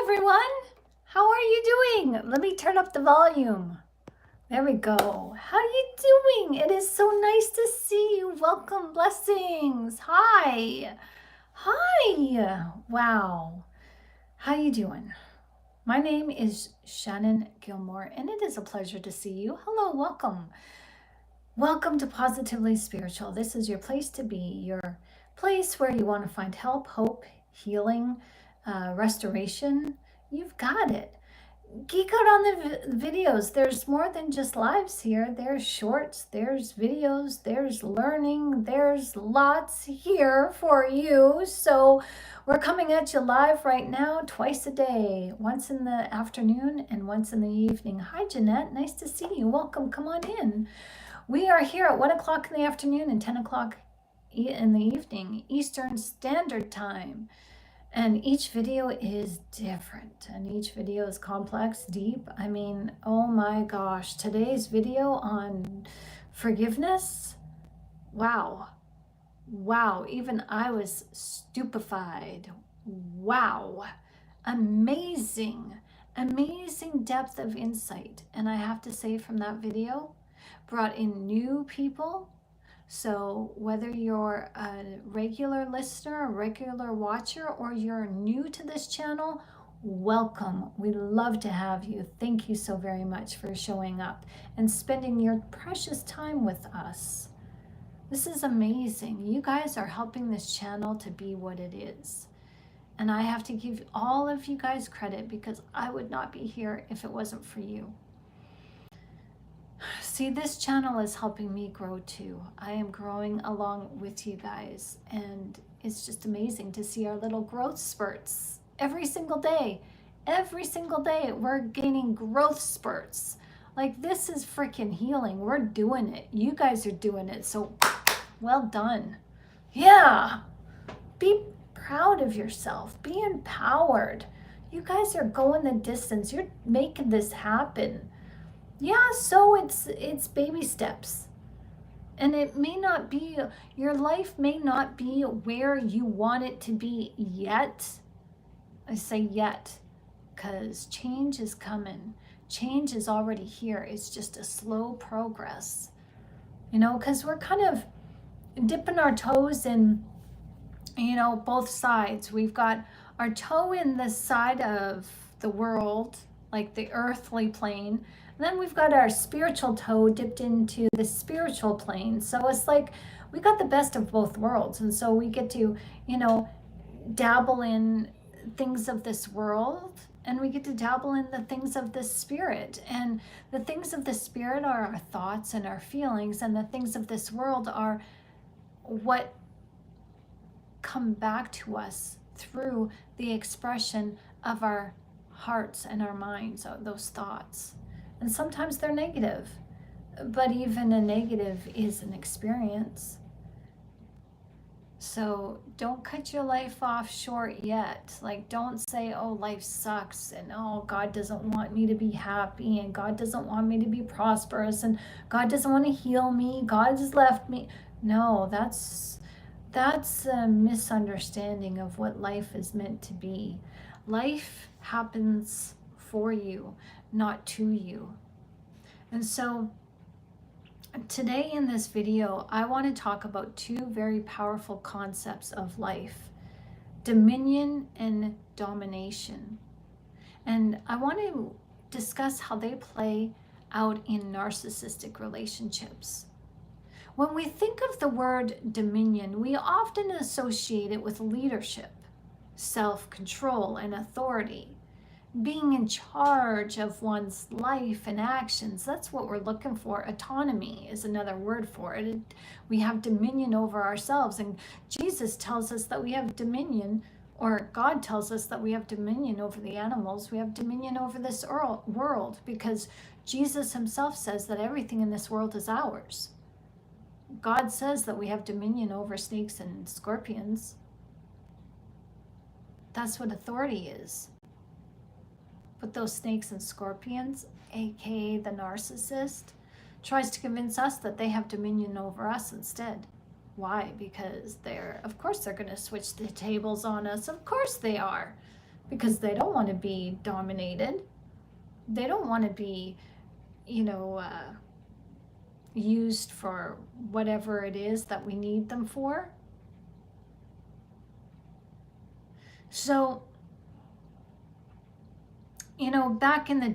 everyone. How are you doing? Let me turn up the volume. There we go. How are you doing? It is so nice to see you. Welcome, blessings. Hi. Hi. Wow. How you doing? My name is Shannon Gilmore, and it is a pleasure to see you. Hello, welcome. Welcome to Positively Spiritual. This is your place to be, your place where you want to find help, hope, healing, restoration. You've got it. Geek out on the videos. There's more than just lives here. There's shorts, there's videos, there's learning, there's lots here for you. So we're coming at you live right now, twice a day, once in the afternoon and once in the evening. Hi, Jeanette. Nice to see you. Welcome. Come on in. We are here at 1 o'clock in the afternoon and 10 o'clock in the evening, Eastern Standard Time. And each video is different, and each video is complex, deep. I mean, oh my gosh, today's video on forgiveness, wow. Wow, even I was stupefied. Wow, amazing, amazing depth of insight. And I have to say, from that video, brought in new people. So whether you're a regular listener, a regular watcher, or you're new to this channel, welcome. We love to have you. Thank you so very much for showing up and spending your precious time with us. This is amazing. You guys are helping this channel to be what it is. And I have to give all of you guys credit, because I would not be here if it wasn't for you. See, this channel is helping me grow too. I am growing along with you guys, and it's just amazing to see our little growth spurts every single day. Every single day we're gaining growth spurts. Like, this is freaking healing. We're doing it. You guys are doing it. So well done. Yeah. Be proud of yourself. Be empowered. You guys are going the distance. You're making this happen. Yeah, so it's baby steps. And it may not be, your life may not be where you want it to be yet. I say yet, because change is coming. Change is already here. It's just a slow progress. You know, because we're kind of dipping our toes in, you know, both sides. We've got our toe in the side of the world, like the earthly plane. And then we've got our spiritual toe dipped into the spiritual plane. So it's like we got the best of both worlds. And so we get to, you know, dabble in things of this world, and we get to dabble in the things of the spirit. And the things of the spirit are our thoughts and our feelings, and the things of this world are what come back to us through the expression of our hearts and our minds, those thoughts. And sometimes they're negative, but even a negative is an experience. So don't cut your life off short yet. Like, don't say, oh, life sucks, and oh, God doesn't want me to be happy, and God doesn't want me to be prosperous, and God doesn't want to heal me, God has left me. No, that's a misunderstanding of what life is meant to be. Life happens for you, not to you. And so today in this video, I want to talk about two very powerful concepts of life: dominion and domination. And I want to discuss how they play out in narcissistic relationships. When we think of the word dominion, we often associate it with leadership, self-control, and authority. Being in charge of one's life and actions, that's what we're looking for. Autonomy is another word for it. We have dominion over ourselves, and Jesus tells us that we have dominion, or God tells us that we have dominion over the animals. We have dominion over this world, because Jesus himself says that everything in this world is ours. God says that we have dominion over snakes and scorpions. That's what authority is. But those snakes and scorpions, aka the narcissist, tries to convince us that they have dominion over us instead. Why? Because of course they're going to switch the tables on us. Of course they are. because they don't want to be dominated. They don't want to be, used for whatever it is that we need them for. So, back in the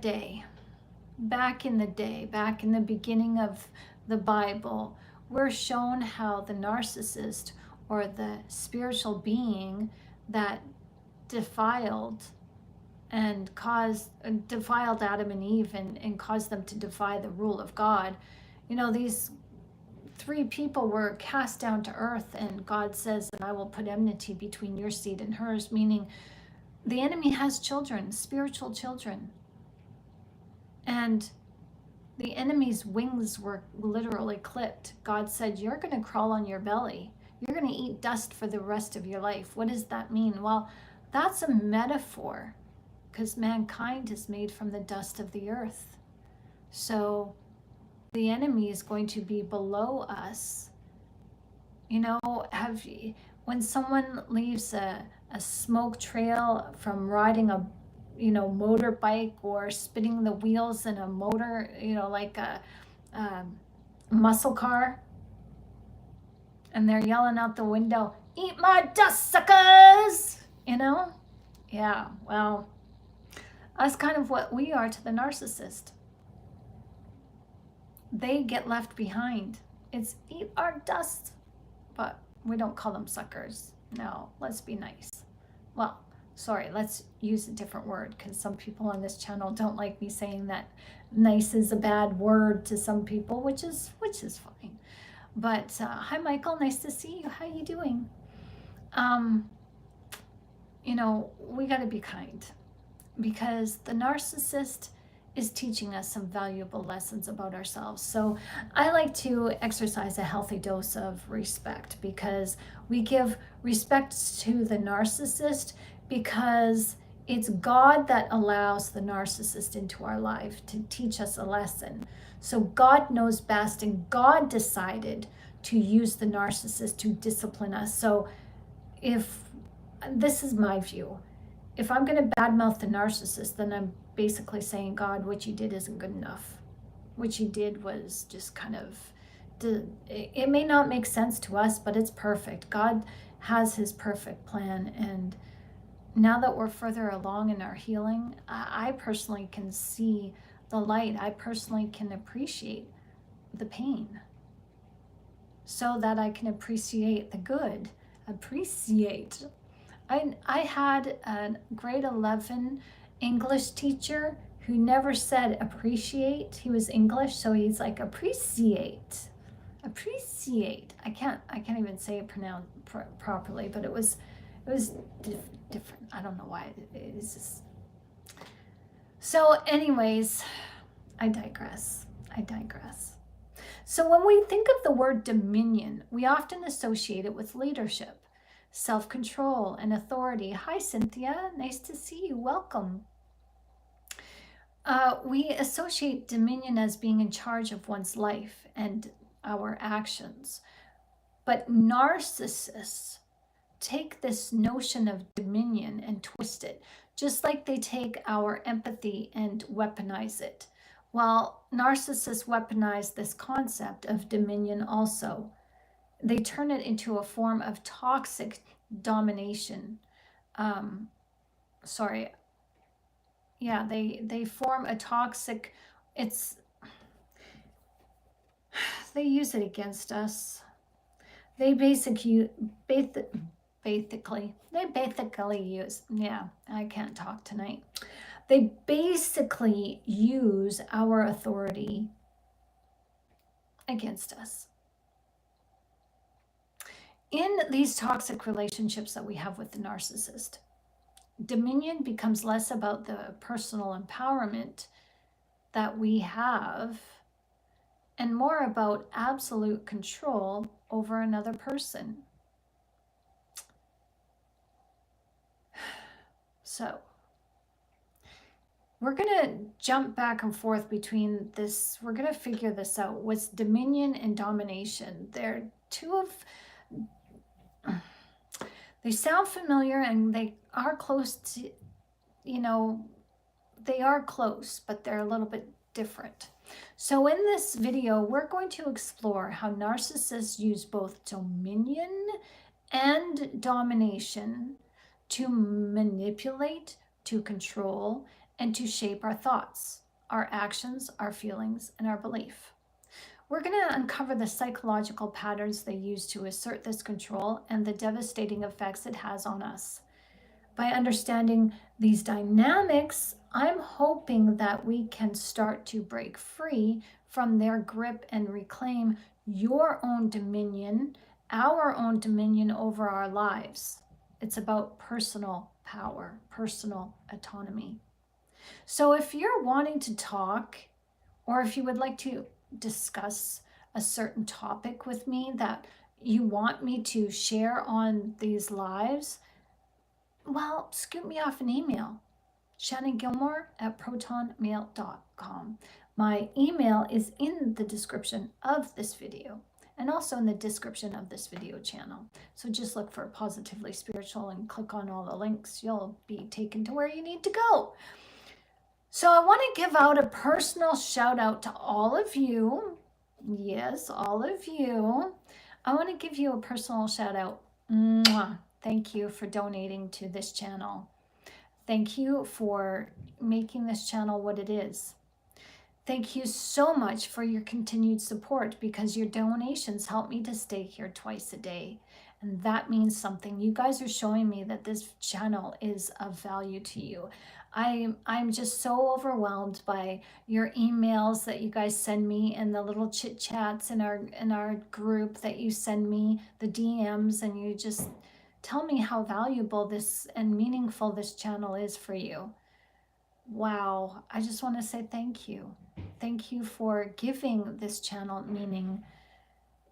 beginning of the Bible, we're shown how the narcissist, or the spiritual being that defiled Adam and Eve and caused them to defy the rule of God. These three people were cast down to earth, and God says that I will put enmity between your seed and hers, meaning the enemy has children, spiritual children. And the enemy's wings were literally clipped. God said, you're going to crawl on your belly. You're going to eat dust for the rest of your life. What does that mean? Well, that's a metaphor, because mankind is made from the dust of the earth. So the enemy is going to be below us. When someone leaves a smoke trail from riding a motorbike, or spinning the wheels in a motor, like a muscle car, and they're yelling out the window, eat my dust, suckers, yeah, well, that's kind of what we are to the narcissist. They get left behind. It's eat our dust, but we don't call them suckers. No, let's be nice. Well, sorry, let's use a different word, because some people on this channel don't like me saying that nice is a bad word to some people, which is fine. But hi, Michael, nice to see you. How you doing? We got to be kind, because the narcissist is teaching us some valuable lessons about ourselves. So I like to exercise a healthy dose of respect, because we give respect to the narcissist because it's God that allows the narcissist into our life to teach us a lesson. So God knows best, and God decided to use the narcissist to discipline us. So this is my view, if I'm going to badmouth the narcissist, then I'm basically saying, God, what you did isn't good enough. What you did was just kind of, it may not make sense to us, but it's perfect. God has his perfect plan. And now that we're further along in our healing, I personally can see the light. I personally can appreciate the pain, so that I can appreciate the good. Appreciate. I had a grade 11 English teacher who never said appreciate. He was English, so he's like appreciate. I can't even say it properly, but it was different. I don't know why it is just. So anyways, I digress. So when we think of the word dominion, we often associate it with leadership, self-control, and authority. Hi, Cynthia. Nice to see you. Welcome. We associate dominion as being in charge of one's life and our actions. But narcissists take this notion of dominion and twist it, just like they take our empathy and weaponize it. Well, narcissists weaponize this concept of dominion also. They turn it into a form of toxic domination. They form a toxic, they use it against us. They basically use, I can't talk tonight. They basically use our authority against us. In these toxic relationships that we have with the narcissist, dominion becomes less about the personal empowerment that we have and more about absolute control over another person. So we're going to jump back and forth between this. We're going to figure this out. What's dominion and domination? They're they sound familiar, and they are close you know, they are close, but they're a little bit different. So in this video, we're going to explore how narcissists use both dominion and domination to manipulate, to control, and to shape our thoughts, our actions, our feelings, and our belief. We're going to uncover the psychological patterns they use to assert this control and the devastating effects it has on us. By understanding these dynamics, I'm hoping that we can start to break free from their grip and reclaim your own dominion, our own dominion over our lives. It's about personal power, personal autonomy. So if you're wanting to talk, or if you would like to discuss a certain topic with me that you want me to share on these lives, well, scoop me off an email, shannongilmore@protonmail.com. My email is in the description of this video and also in the description of this video channel. So just look for Positively Spiritual and click on all the links. You'll be taken to where you need to go. So I want to give out a personal shout out to all of you. Yes, all of you. I want to give you a personal shout out. Mwah. Thank you for donating to this channel. Thank you for making this channel what it is. Thank you so much for your continued support, because your donations help me to stay here twice a day. And that means something. You guys are showing me that this channel is of value to you. I'm just so overwhelmed by your emails that you guys send me, and the little chit chats in our group that you send me, the DMs, and you just tell me how valuable this and meaningful this channel is for you. Wow, I just want to say thank you. Thank you for giving this channel meaning.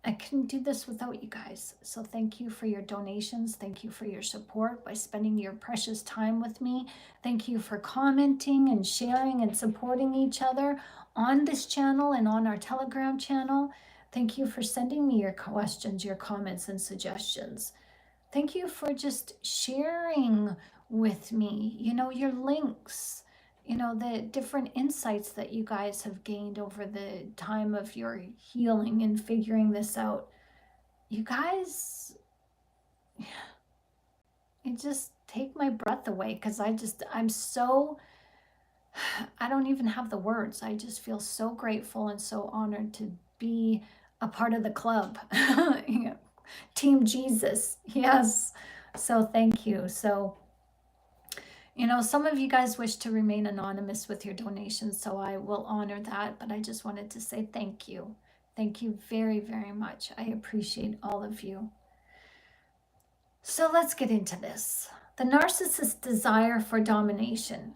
I couldn't do this without you guys. So thank you for your donations. Thank you for your support by spending your precious time with me. Thank you for commenting and sharing and supporting each other on this channel and on our Telegram channel. Thank you for sending me your questions, your comments, and suggestions. Thank you for just sharing with me, your links, the different insights that you guys have gained over the time of your healing and figuring this out. You guys, it just take my breath away, because I don't even have the words. I just feel so grateful and so honored to be a part of the club. Team Jesus. Yes. So thank you. So, some of you guys wish to remain anonymous with your donations, so I will honor that. But I just wanted to say thank you. Thank you very, very much. I appreciate all of you. So let's get into this. The narcissist's desire for domination.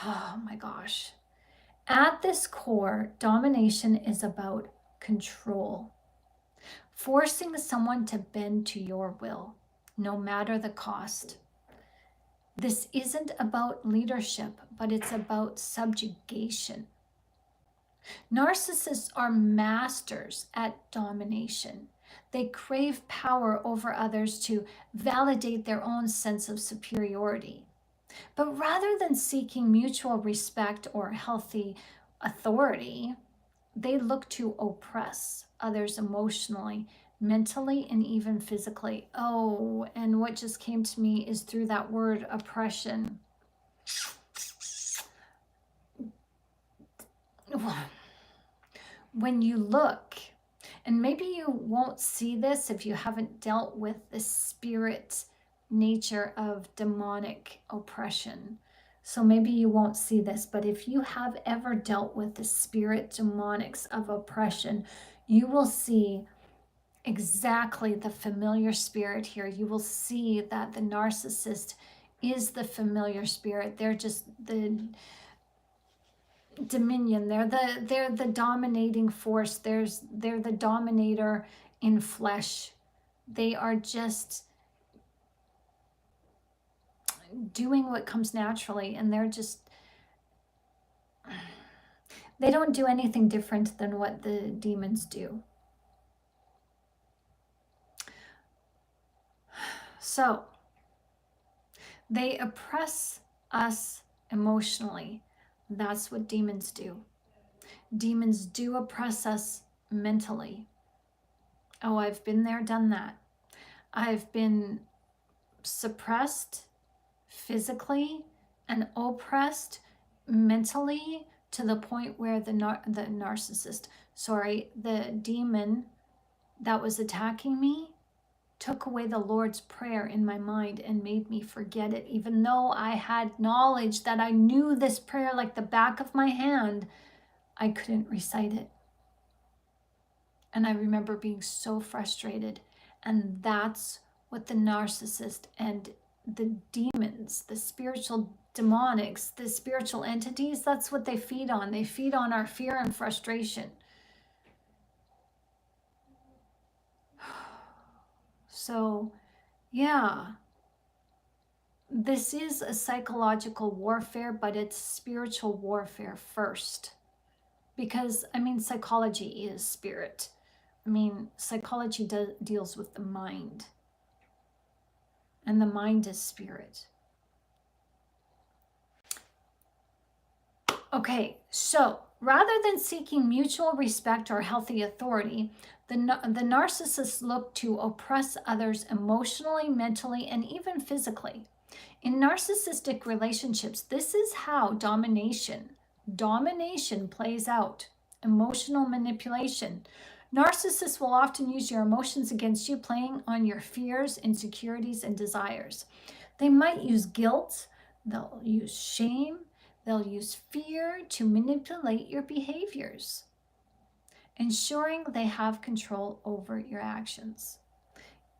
Oh my gosh. At this core, domination is about control. Forcing someone to bend to your will, no matter the cost. This isn't about leadership, but it's about subjugation. Narcissists are masters at domination. They crave power over others to validate their own sense of superiority. But rather than seeking mutual respect or healthy authority, they look to oppress others emotionally, mentally, and even physically. Oh, and what just came to me is through that word oppression. When you look, and maybe you won't see this if you haven't dealt with the spirit nature of demonic oppression. So maybe you won't see this, but if you have ever dealt with the spirit demonics of oppression, you will see exactly the familiar spirit here. You will see that the narcissist is the familiar spirit. They're just the dominion. They're the dominating force. They're the dominator in flesh. They are just doing what comes naturally, and they don't do anything different than what the demons do. So they oppress us emotionally. That's what demons do. Demons do oppress us mentally. Oh, I've been there, done that. I've been suppressed physically and oppressed mentally to the point where the demon that was attacking me took away the Lord's Prayer in my mind and made me forget it. Even though I had knowledge that I knew this prayer like the back of my hand, I couldn't recite it. And I remember being so frustrated. And that's what the narcissist and the demons, the spiritual demonics, the spiritual entities, that's what they feed on. They feed on our fear and frustration. So, yeah, this is a psychological warfare, but it's spiritual warfare first. Because, I mean, psychology is spirit. I mean, psychology deals with the mind. And the mind is spirit. Okay, so rather than seeking mutual respect or healthy authority, the narcissists look to oppress others emotionally, mentally, and even physically. In narcissistic relationships, this is how domination plays out. Emotional manipulation. Narcissists will often use your emotions against you, playing on your fears, insecurities, and desires. They might use guilt, they'll use shame, they'll use fear to manipulate your behaviors, ensuring they have control over your actions.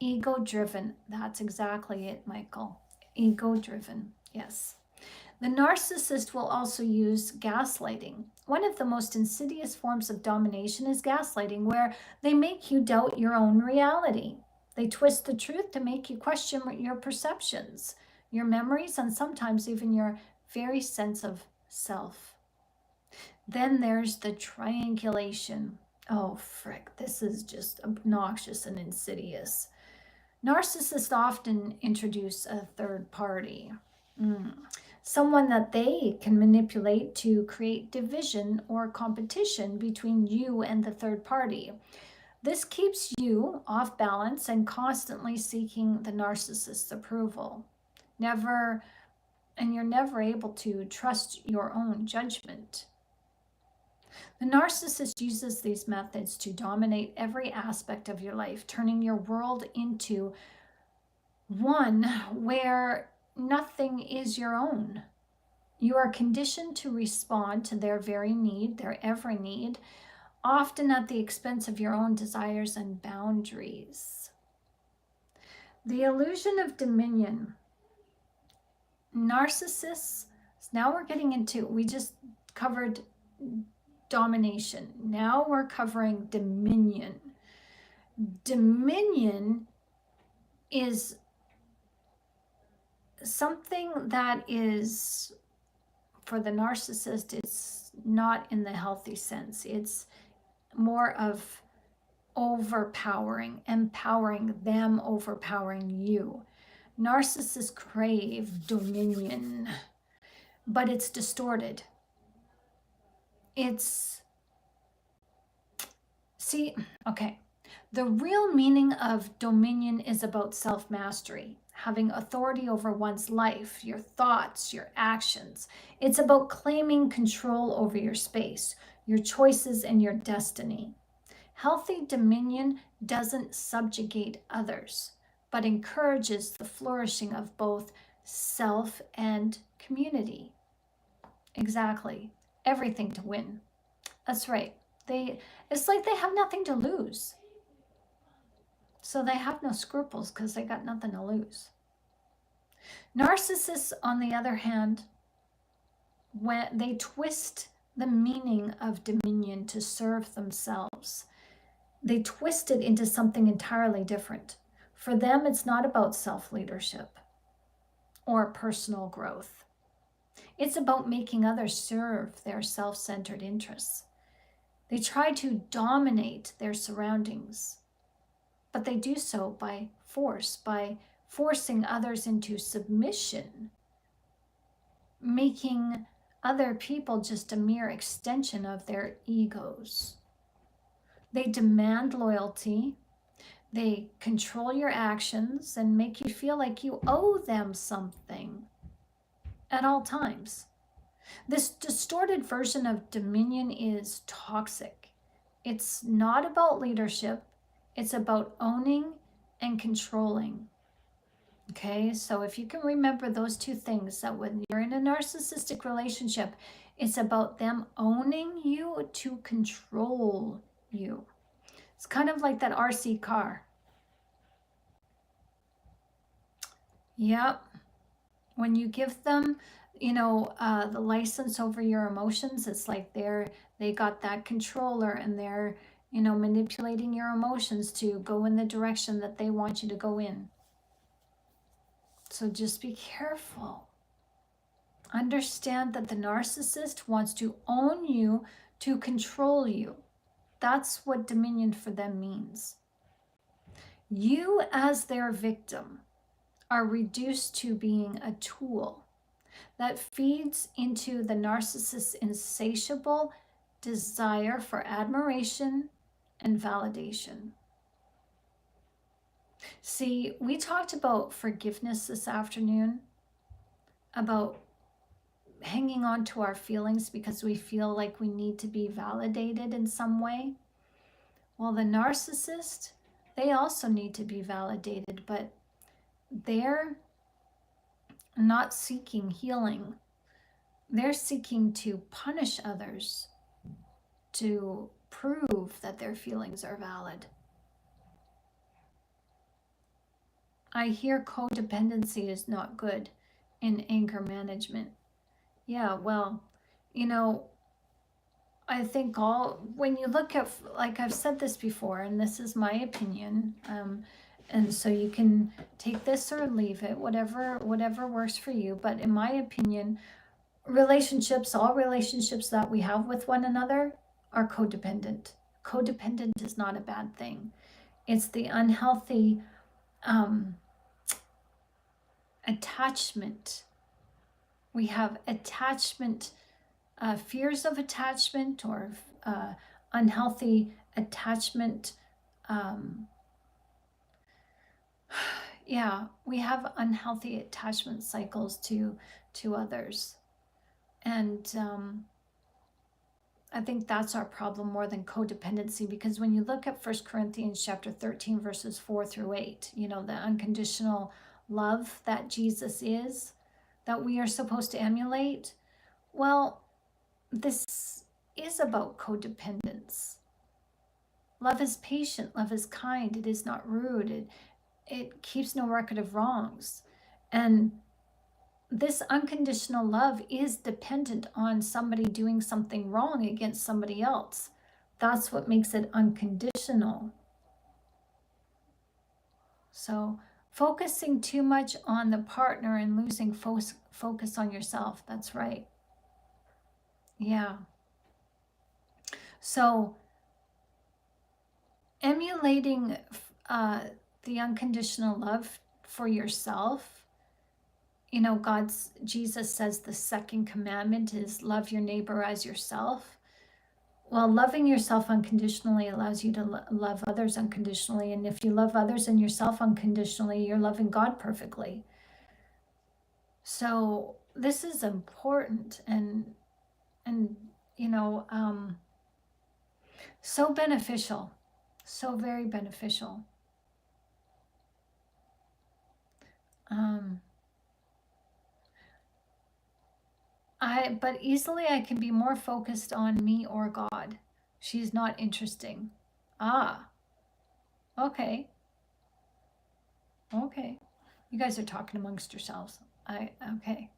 Ego-driven, that's exactly it, Michael. Ego-driven, yes. The narcissist will also use gaslighting. One of the most insidious forms of domination is gaslighting, where they make you doubt your own reality. They twist the truth to make you question your perceptions, your memories, and sometimes even your very sense of self. Then there's the triangulation. Oh, frick, this is just obnoxious and insidious. Narcissists often introduce a third party. Someone that they can manipulate to create division or competition between you and the third party. This keeps you off balance and constantly seeking the narcissist's approval. You're never able to trust your own judgment. The narcissist uses these methods to dominate every aspect of your life, turning your world into one where nothing is your own. You are conditioned to respond to their very need, their every need, often at the expense of your own desires and boundaries. The illusion of dominion. Narcissists, now we're getting into, we just covered domination. Now we're covering dominion. Dominion is something that is, for the narcissist, it's not in the healthy sense. It's more of overpowering, empowering them, overpowering you. Narcissists crave dominion, but it's distorted. The real meaning of dominion is about self-mastery, having authority over one's life, your thoughts, your actions. It's about claiming control over your space, your choices, and your destiny. Healthy dominion doesn't subjugate others, but encourages the flourishing of both self and community. Exactly. Everything to win. That's right. It's like they have nothing to lose. So they have no scruples because they got nothing to lose. Narcissists, on the other hand, when they twist the meaning of dominion to serve themselves, they twist it into something entirely different. For them, it's not about self-leadership or personal growth. It's about making others serve their self-centered interests. They try to dominate their surroundings, but they do so by forcing others into submission. making other people just a mere extension of their egos. They demand loyalty. They control your actions and make you feel like you owe them something at all times. This distorted version of dominion is toxic. It's not about leadership. It's about owning and controlling. Okay, so if you can remember those two things, that when you're in a narcissistic relationship, it's about them owning you to control you. It's kind of like that RC car. Yep. When you give them, the license over your emotions, it's like they got that controller and they're, manipulating your emotions to go in the direction that they want you to go in. So just be careful. Understand that the narcissist wants to own you to control you. That's what dominion for them means. You, as their victim, are reduced to being a tool that feeds into the narcissist's insatiable desire for admiration and validation. See, we talked about forgiveness this afternoon, about hanging on to our feelings because we feel like we need to be validated in some way. Well, the narcissist, they also need to be validated, but they're not seeking healing. They're seeking to punish others to prove that their feelings are valid. I hear codependency is not good in anger management. Yeah, well, I think when you look at, like I've said this before, and this is my opinion, and so you can take this or leave it, whatever works for you. But in my opinion, all relationships that we have with one another are codependent. Codependent is not a bad thing. It's the unhealthy attachment. We have attachment, fears of attachment, or unhealthy attachment. We have unhealthy attachment cycles to others. And I think that's our problem more than codependency, because when you look at 1 Corinthians chapter 13, verses 4 through 8, the unconditional love that Jesus is, that we are supposed to emulate, well, this is about codependence. Love is patient, love is kind, it is not rude, it keeps no record of wrongs. And this unconditional love is dependent on somebody doing something wrong against somebody else. That's what makes it unconditional. So focusing too much on the partner and losing focus on yourself. That's right. Yeah. So emulating the unconditional love for yourself, Jesus says the second commandment is love your neighbor as yourself. Well, loving yourself unconditionally allows you to love others unconditionally. And if you love others and yourself unconditionally, you're loving God perfectly. So this is important and so beneficial, so very beneficial. But easily I can be more focused on me or God. She's not interesting. Okay. You guys are talking amongst yourselves. Okay.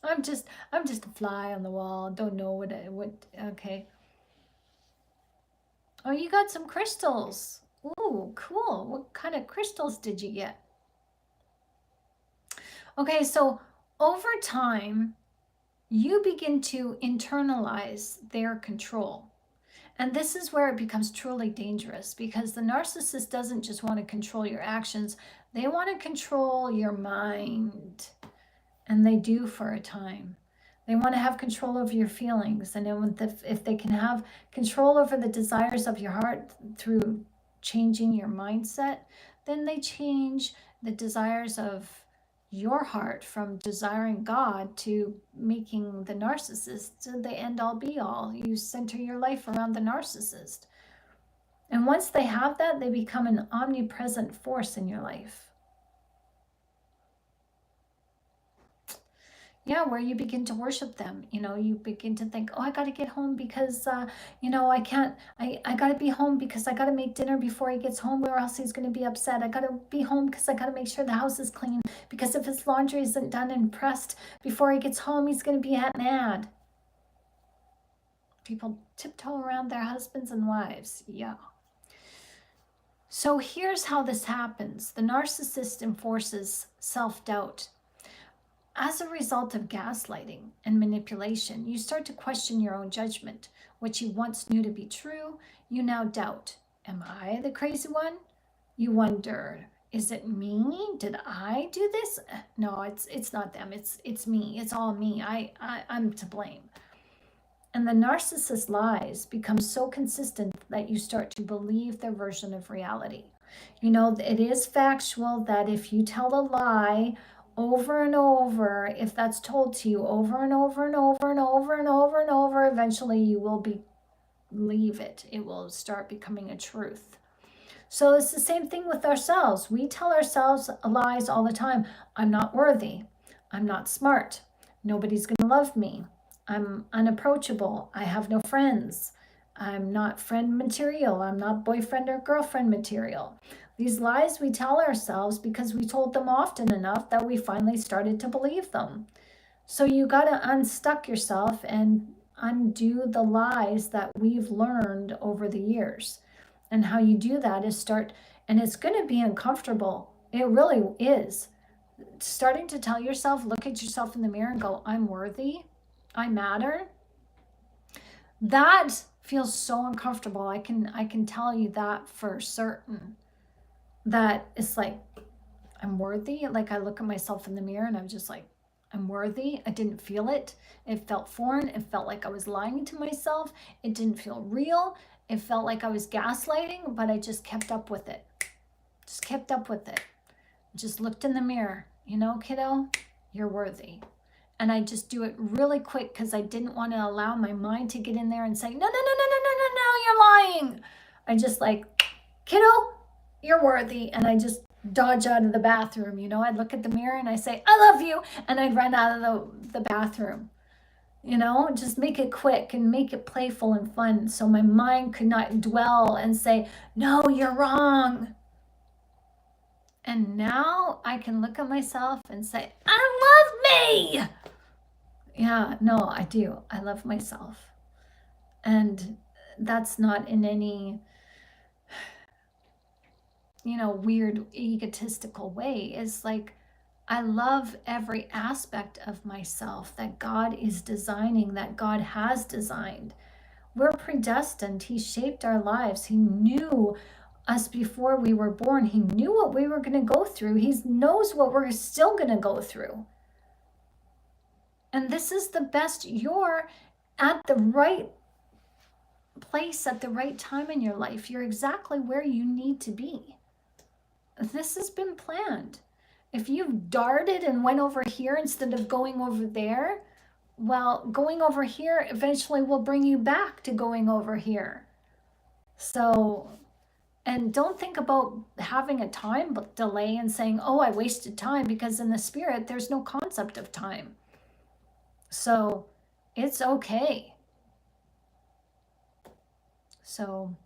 I'm just a fly on the wall. Don't know what. Okay. Oh, you got some crystals. Ooh, cool. What kind of crystals did you get? Okay, so over time, you begin to internalize their control. And this is where it becomes truly dangerous, because the narcissist doesn't just want to control your actions. They want to control your mind. And they do for a time. They want to have control over your feelings. And then if they can have control over the desires of your heart through changing your mindset, then they change the desires of your heart from desiring God to making the narcissist the end all be all. You center your life around the narcissist. And once they have that, they become an omnipresent force in your life. Yeah, where you begin to worship them. You begin to think, oh, I got to get home because, I can't, I got to be home because I got to make dinner before he gets home or else he's going to be upset. I got to be home because I got to make sure the house is clean because if his laundry isn't done and pressed before he gets home, he's going to be mad. People tiptoe around their husbands and wives. Yeah. So here's how this happens. The narcissist enforces self-doubt. As a result of gaslighting and manipulation, you start to question your own judgment. What you once knew to be true, you now doubt. Am I the crazy one? You wonder, is it me? Did I do this? No, it's not them. It's me. It's all me. I'm to blame. And the narcissist's lies become so consistent that you start to believe their version of reality. It is factual that if you tell a lie over and over, if that's told to you over and over and over and over and over and over, eventually you will believe it. It will start becoming a truth. So it's the same thing with ourselves. We tell ourselves lies all the time. I'm not worthy. I'm not smart. Nobody's going to love me. I'm unapproachable. I have no friends. I'm not friend material. I'm not boyfriend or girlfriend material. These lies we tell ourselves because we told them often enough that we finally started to believe them. So you got to unstuck yourself and undo the lies that we've learned over the years. And how you do that is and it's going to be uncomfortable. It really is. Starting to tell yourself, look at yourself in the mirror and go, I'm worthy. I matter. That feels so uncomfortable. I can tell you that for certain. That it's like, I'm worthy. Like I look at myself in the mirror and I'm just like, I'm worthy. I didn't feel it. It felt foreign. It felt like I was lying to myself. It didn't feel real. It felt like I was gaslighting, but I just kept up with it. Just kept up with it. Just looked in the mirror. Kiddo, you're worthy. And I just do it really quick because I didn't want to allow my mind to get in there and say, no, you're lying. I just like, kiddo, you're worthy. And I just dodge out of the bathroom. I'd look at the mirror and I say, I love you. And I'd run out of the bathroom. Just make it quick and make it playful and fun so my mind could not dwell and say, no, you're wrong. And now I can look at myself and say, I love me. Yeah, no, I do. I love myself. And that's not in any, weird egotistical way. It's like, I love every aspect of myself that God is designing, that God has designed. We're predestined. He shaped our lives. He knew us before we were born. He knew what we were going to go through. He knows what we're still going to go through. And this is the best. You're at the right place at the right time in your life. You're exactly where you need to be. This has been planned. If you've darted and went over here instead of going over there, well, going over here eventually will bring you back to going over here. So, and don't think about having a time delay and saying, oh, I wasted time, because in the spirit, there's no concept of time. So it's okay. So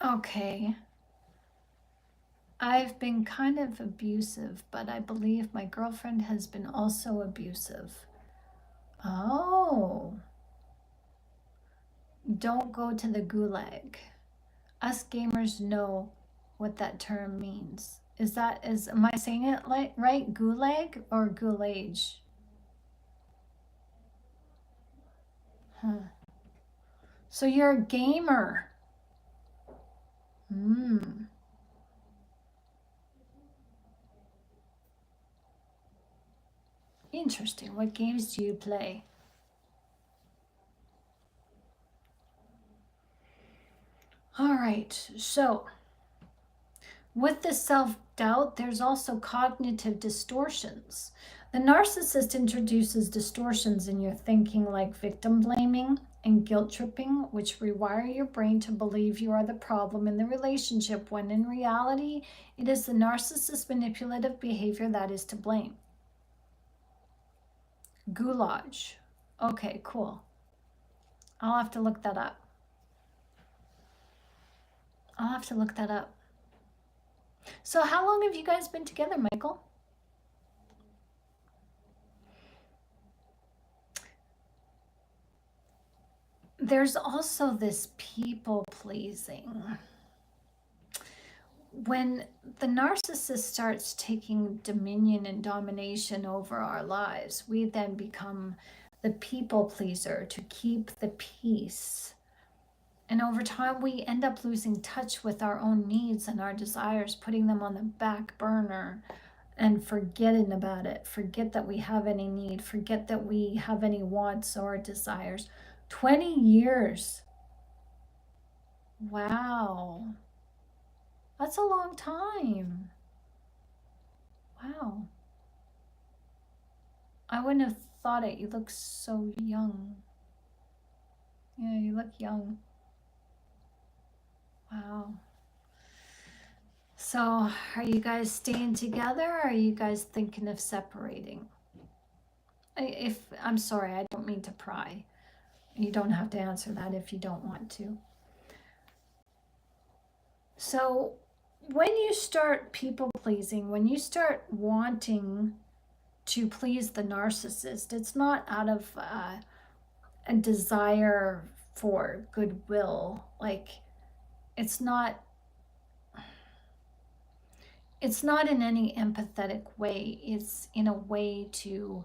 okay. I've been kind of abusive, but I believe my girlfriend has been also abusive. Oh. Don't go to the gulag. Us gamers know what that term means. Am I saying it right? Gulag or gulage? Huh. So you're a gamer. Interesting. What games do you play? All right. So with the self-doubt, there's also cognitive distortions. The narcissist introduces distortions in your thinking like victim blaming and guilt tripping, which rewire your brain to believe you are the problem in the relationship when in reality, it is the narcissist's manipulative behavior that is to blame. Goulash. Okay, cool. I'll have to look that up. So how long have you guys been together, Michael? There's also this people pleasing. When the narcissist starts taking dominion and domination over our lives, we then become the people pleaser to keep the peace. And over time, we end up losing touch with our own needs and our desires, putting them on the back burner and forgetting about it. Forget that we have any need. Forget that we have any wants or desires. 20 years. Wow. That's a long time. Wow. I wouldn't have thought it. You look so young. Yeah, you look young. Wow. So, are you guys staying together or are you guys thinking of separating? I'm sorry, I don't mean to pry. You don't have to answer that if you don't want to. So, when you start people pleasing, when you start wanting to please the narcissist, it's not out of a desire for goodwill. Like, it's not in any empathetic way. It's in a way to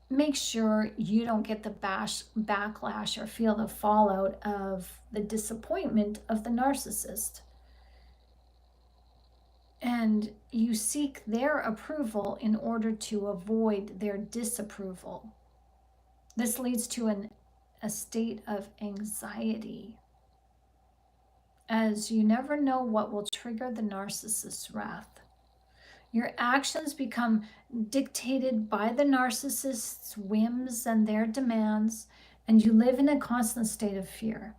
make sure you don't get the backlash or feel the fallout of the disappointment of the narcissist. And you seek their approval in order to avoid their disapproval. This leads to a state of anxiety, as you never know what will trigger the narcissist's wrath. Your actions become dictated by the narcissist's whims and their demands, and you live in a constant state of fear.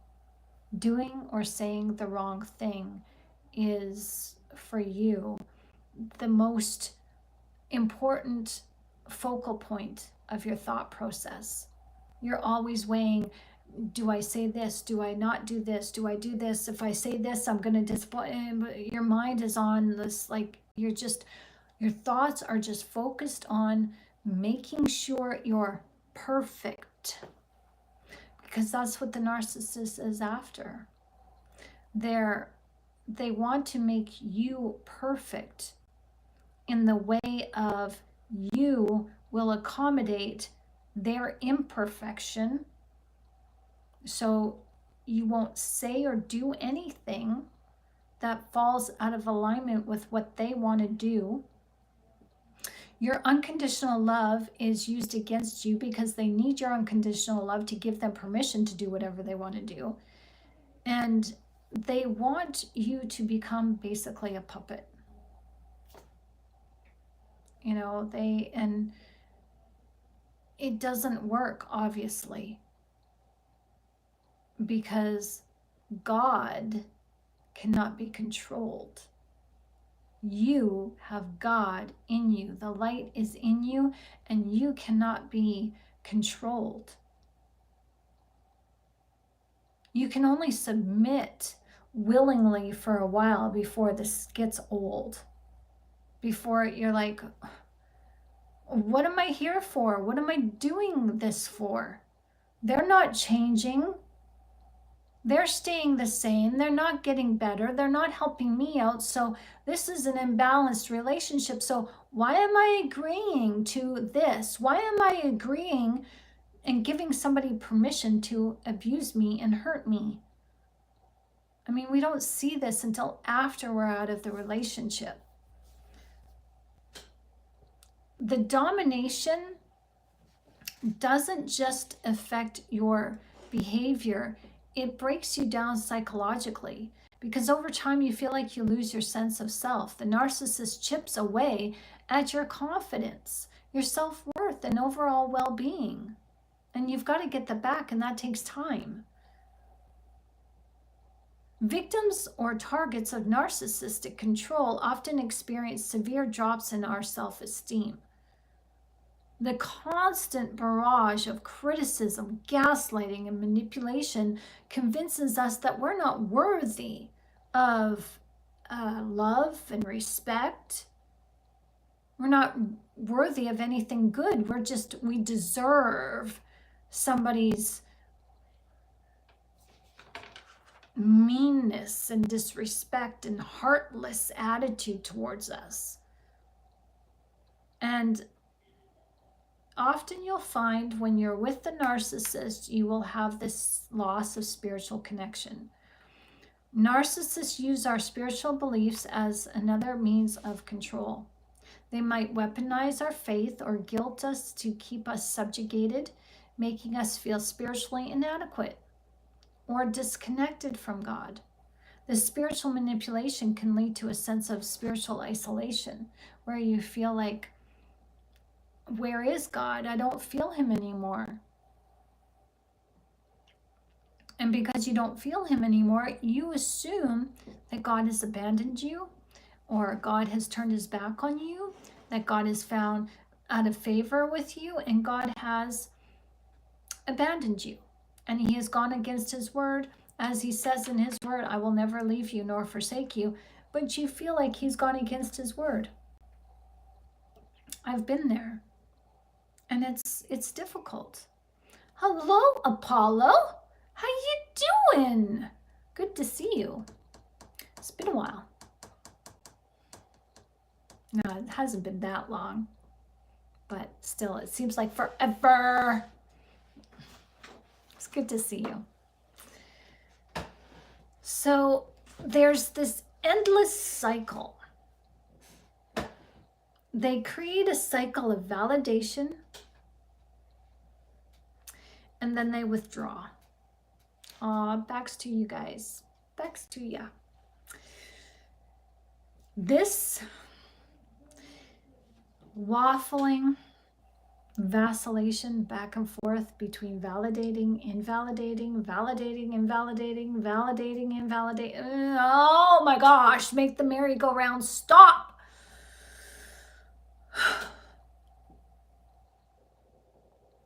Doing or saying the wrong thing is, for you, the most important focal point of your thought process. You're always weighing, do I say this? Do I not do this? Do I do this? If I say this, I'm going to disappoint. Your mind is on this, like, your thoughts are just focused on making sure you're perfect, because that's what the narcissist is after. They want to make you perfect in the way of you will accommodate their imperfection. So you won't say or do anything that falls out of alignment with what they want to do. Your unconditional love is used against you because they need your unconditional love to give them permission to do whatever they want to do. And they want you to become basically a puppet. You know, and it doesn't work, obviously, because God cannot be controlled. You have God in you. The light is in you, and you cannot be controlled. You can only submit willingly for a while before this gets old. Before you're like, what am I here for? What am I doing this for? They're not changing. They're staying the same. They're not getting better. They're not helping me out. So this is an imbalanced relationship. So why am I agreeing to this? Why am I agreeing and giving somebody permission to abuse me and hurt me? I mean, we don't see this until after we're out of the relationship. The domination doesn't just affect your behavior, it breaks you down psychologically, because over time you feel like you lose your sense of self. The narcissist chips away at your confidence, your self-worth, and overall well-being. And you've got to get that back, and that takes time. Victims or targets of narcissistic control often experience severe drops in our self-esteem. The constant barrage of criticism, gaslighting, and manipulation convinces us that we're not worthy of love and respect. We're not worthy of anything good. We deserve somebody's meanness and disrespect and heartless attitude towards us. And often you'll find when you're with the narcissist, you will have this loss of spiritual connection. Narcissists use our spiritual beliefs as another means of control. They might weaponize our faith or guilt us to keep us subjugated, making us feel spiritually inadequate or disconnected from God. This spiritual manipulation can lead to a sense of spiritual isolation, where you feel like, where is God? I don't feel him anymore. And because you don't feel him anymore, you assume that God has abandoned you, or God has turned his back on you, that God is found out of favor with you, and God has abandoned you. And he has gone against his word. As he says in his word, I will never leave you nor forsake you. But you feel like he's gone against his word. I've been there. And it's difficult. Hello, Apollo. How you doing? Good to see you. It's been a while. No, it hasn't been that long. But still, it seems like forever. It's good to see you. So there's this endless cycle. They create a cycle of validation, and then they withdraw. Backs to you guys. Backs to ya. This waffling, vacillation back and forth between validating, invalidating, validating, invalidating, validating, invalidating. Oh my gosh, make the merry-go-round stop.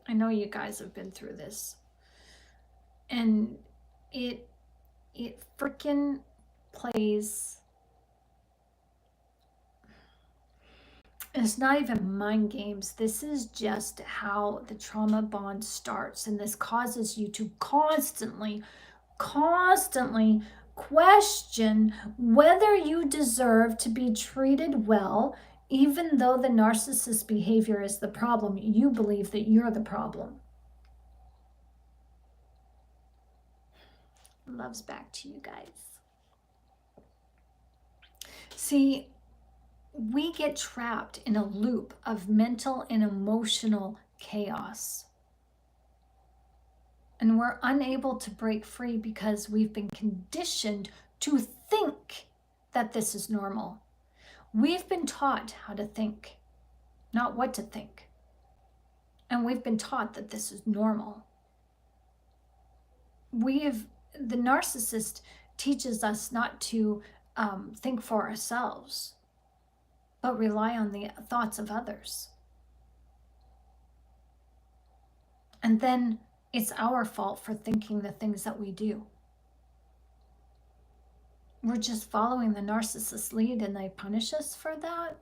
I know you guys have been through this. And it freaking plays. It's not even mind games. This is just how the trauma bond starts. And this causes you to constantly question whether you deserve to be treated well, even though the narcissist's behavior is the problem. You believe that you're the problem. Love's back to you guys. See, we get trapped in a loop of mental and emotional chaos. And we're unable to break free because we've been conditioned to think that this is normal. We've been taught how to think, not what to think. And we've been taught that this is normal. The narcissist teaches us not to think for ourselves, but rely on the thoughts of others. And then it's our fault for thinking the things that we do. We're just following the narcissist's lead and they punish us for that.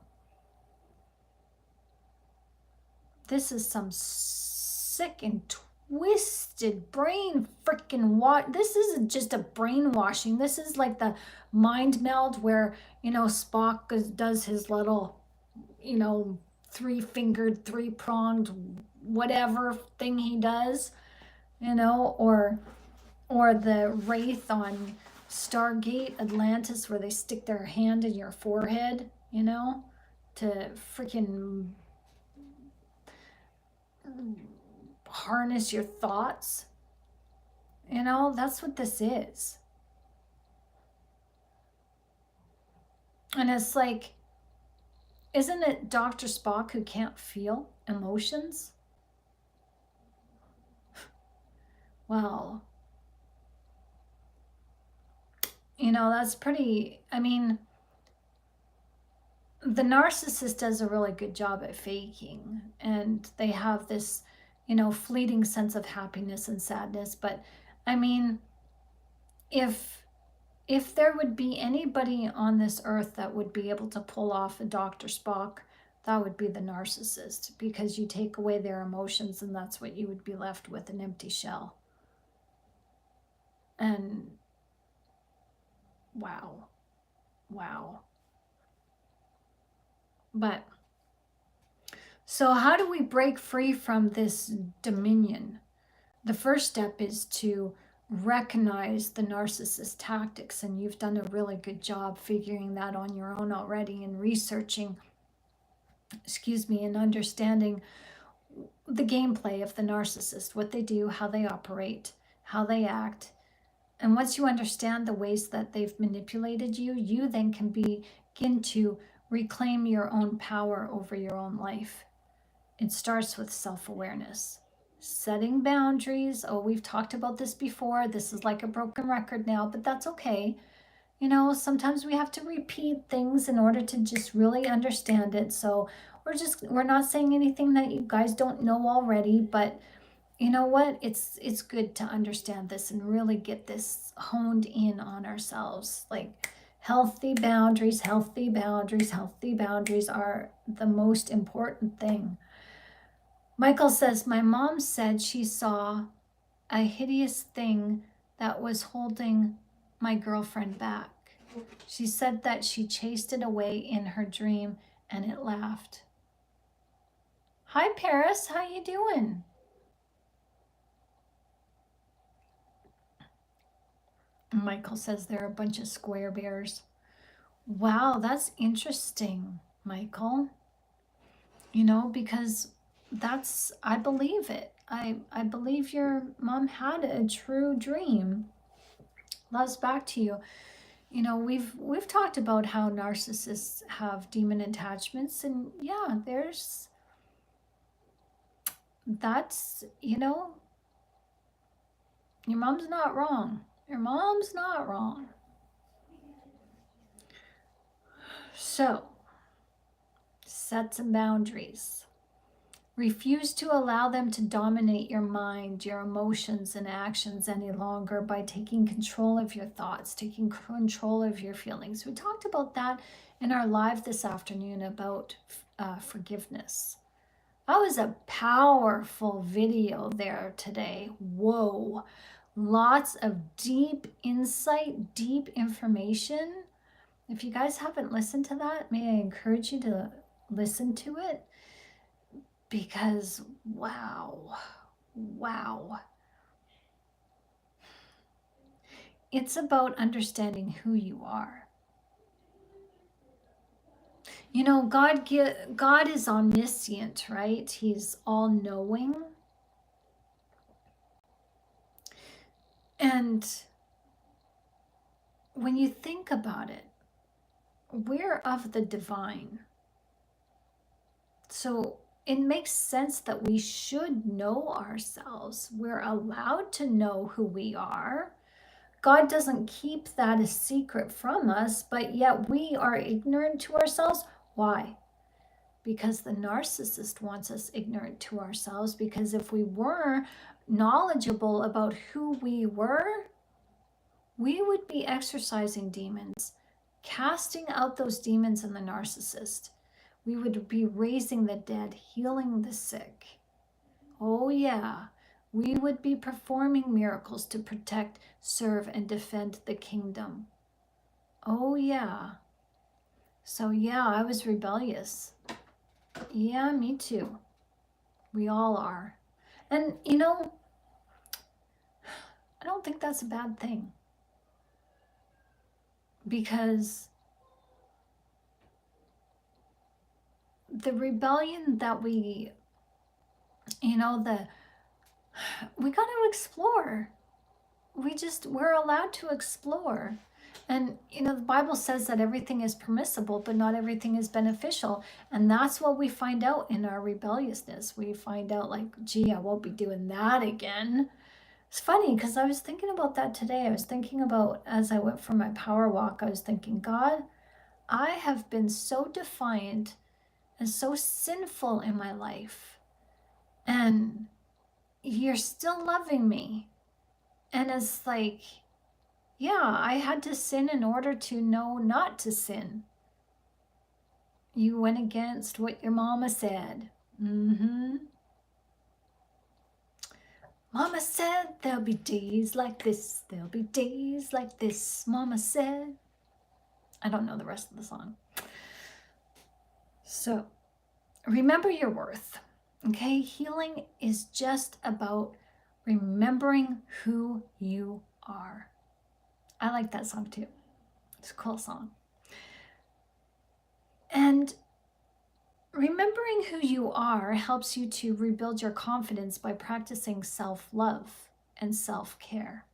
This is some sick and twisted brain freaking this isn't just a brainwashing. This is like the mind meld where, Spock does his little, three-fingered, three-pronged, whatever thing he does, or the wraith on Stargate Atlantis, where they stick their hand in your forehead, you know, to freaking harness your thoughts. You know, that's what this is. And it's like, isn't it Dr. Spock who can't feel emotions? Well, you know, that's pretty, I mean, the narcissist does a really good job at faking, and they have this, you know, fleeting sense of happiness and sadness. But I mean, if there would be anybody on this earth that would be able to pull off a Dr. Spock, that would be the narcissist, because you take away their emotions and that's what you would be left with, an empty shell. And wow. But so how do we break free from this dominion? The first step is to recognize the narcissist tactics, and you've done a really good job figuring that on your own already, and researching, and understanding the gameplay of the narcissist, what they do, how they operate, how they act. And once you understand the ways that they've manipulated you, you then can begin to reclaim your own power over your own life. It starts with self-awareness. Setting boundaries. Oh, we've talked about this before. This is like a broken record now, but that's okay. You know, sometimes we have to repeat things in order to just really understand it. So we're not saying anything that you guys don't know already, but you know what? It's good to understand this and really get this honed in on ourselves. Like, healthy boundaries are the most important thing. Michael says, my mom said she saw a hideous thing that was holding my girlfriend back. She said that she chased it away in her dream and it laughed. Hi, Paris. How you doing? Michael says they're a bunch of square bears. Wow, that's interesting, Michael. You know, because I believe it. I believe your mom had a true dream. Loves back to you. You know, we've talked about how narcissists have demon attachments, and yeah, that's, you know, your mom's not wrong. Your mom's not wrong. So, set some boundaries. Refuse to allow them to dominate your mind, your emotions, and actions any longer by taking control of your thoughts, taking control of your feelings. We talked about that in our live this afternoon about forgiveness. That was a powerful video there today. Whoa. Lots of deep insight, deep information. If you guys haven't listened to that, may I encourage you to listen to it, because wow. It's about understanding who you are. You know, God is omniscient, right? He's all-knowing. And when you think about it, we're of the divine. So it makes sense that we should know ourselves. We're allowed to know who we are. God doesn't keep that a secret from us, but yet we are ignorant to ourselves. Why? Because the narcissist wants us ignorant to ourselves, because if we were knowledgeable about who we were, we would be exorcising demons, casting out those demons in the narcissist. We would be raising the dead, healing the sick. Oh yeah, we would be performing miracles to protect, serve, and defend the kingdom. Oh yeah. So yeah, I was rebellious. Yeah, me too. We all are. And you know, I don't think that's a bad thing. because the rebellion that we got to explore. We're allowed to explore. And the Bible says that everything is permissible, but not everything is beneficial. And that's what we find out in our rebelliousness. We find out, like, gee, I won't be doing that again. It's funny because I was thinking about that today. I was thinking about, as I went for my power walk, I was thinking, God, I have been so defiant and so sinful in my life. And you're still loving me. And it's like, yeah, I had to sin in order to know not to sin. You went against what your mama said. Mama said there'll be days like this. There'll be days like this, Mama said. I don't know the rest of the song. So remember your worth. Okay? Healing is just about remembering who you are. I like that song too. It's a cool song. And remembering who you are helps you to rebuild your confidence by practicing self-love and self-care.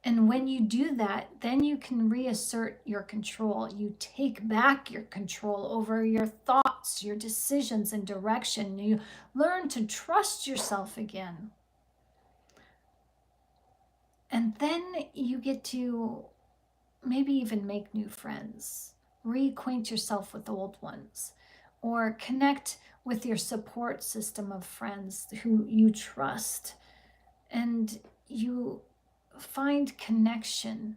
And when you do that, then you can reassert your control. You take back your control over your thoughts, your decisions, and direction. You learn to trust yourself again. And then you get to maybe even make new friends, reacquaint yourself with old ones, or connect with your support system of friends who you trust, and you find connection,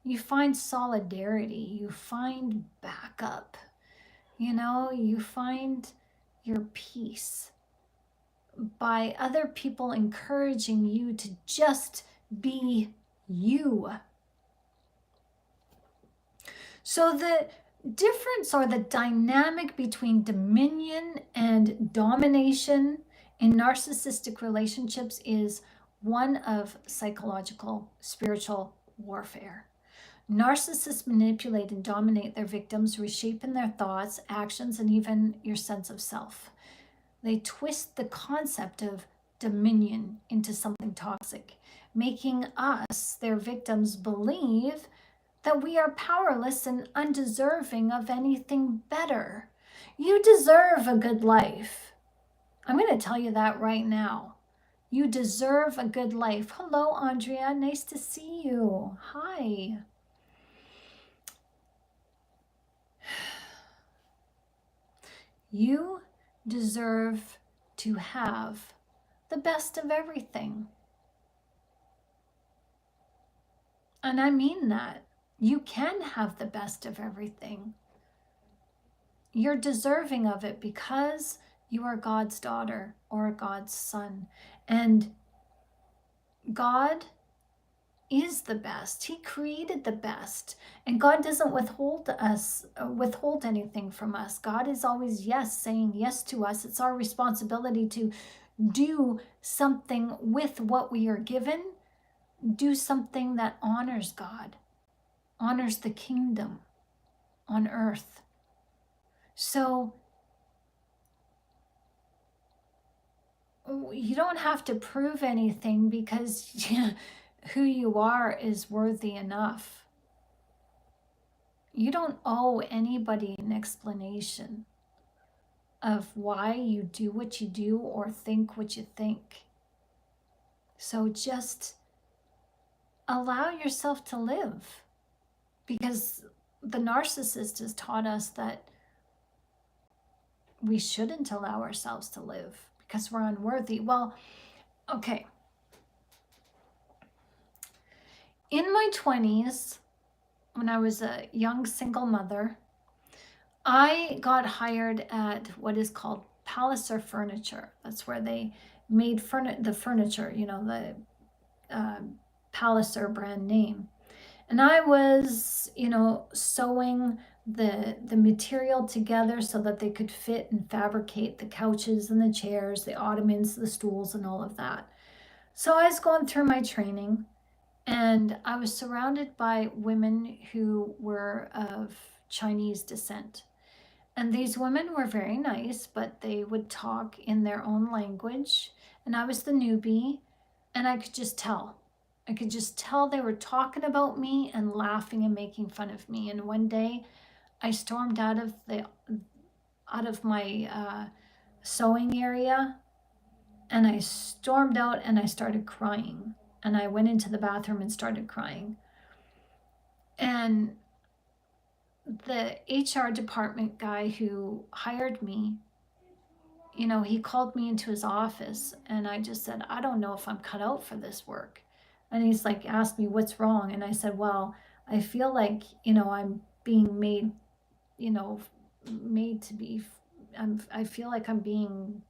you find solidarity, you find backup, you find your peace by other people encouraging you to just be you. So the difference, or the dynamic between dominion and domination in narcissistic relationships is one of psychological, spiritual warfare. Narcissists manipulate and dominate their victims, reshaping their thoughts, actions, and even your sense of self. They twist the concept of dominion into something toxic, making us, their victims, believe that we are powerless and undeserving of anything better. You deserve a good life. I'm going to tell you that right now. You deserve a good life. Hello, Andrea. Nice to see you. Hi. You deserve to have the best of everything. And I mean that. You can have the best of everything. You're deserving of it because you are God's daughter or God's son. And God is the best. He created the best. And God doesn't withhold anything from us. God is always saying yes to us. It's our responsibility to do something with what we are given. Do something that honors God, honors the kingdom on earth. So you don't have to prove anything, because who you are is worthy enough. You don't owe anybody an explanation of why you do what you do or think what you think. So just allow yourself to live, because the narcissist has taught us that we shouldn't allow ourselves to live because we're unworthy. Well, okay. In my 20s, when I was a young single mother, I got hired at what is called Palliser Furniture. That's where they made the furniture, the Palliser brand name. And I was, sewing the material together so that they could fit and fabricate the couches and the chairs, the ottomans, the stools, and all of that. So I was going through my training, And I was surrounded by women who were of Chinese descent. And these women were very nice, but they would talk in their own language. And I was the newbie, and I could just tell. I could just tell they were talking about me and laughing and making fun of me. And one day I stormed out of my sewing area, and I stormed out and I started crying. And I went into the bathroom and started crying. And the HR department guy who hired me, you know, he called me into his office, and I just said, I don't know if I'm cut out for this work. And he's like, asked me what's wrong. And I said, well, I feel like, you know, I'm being made, you know, made to be, I feel like I'm being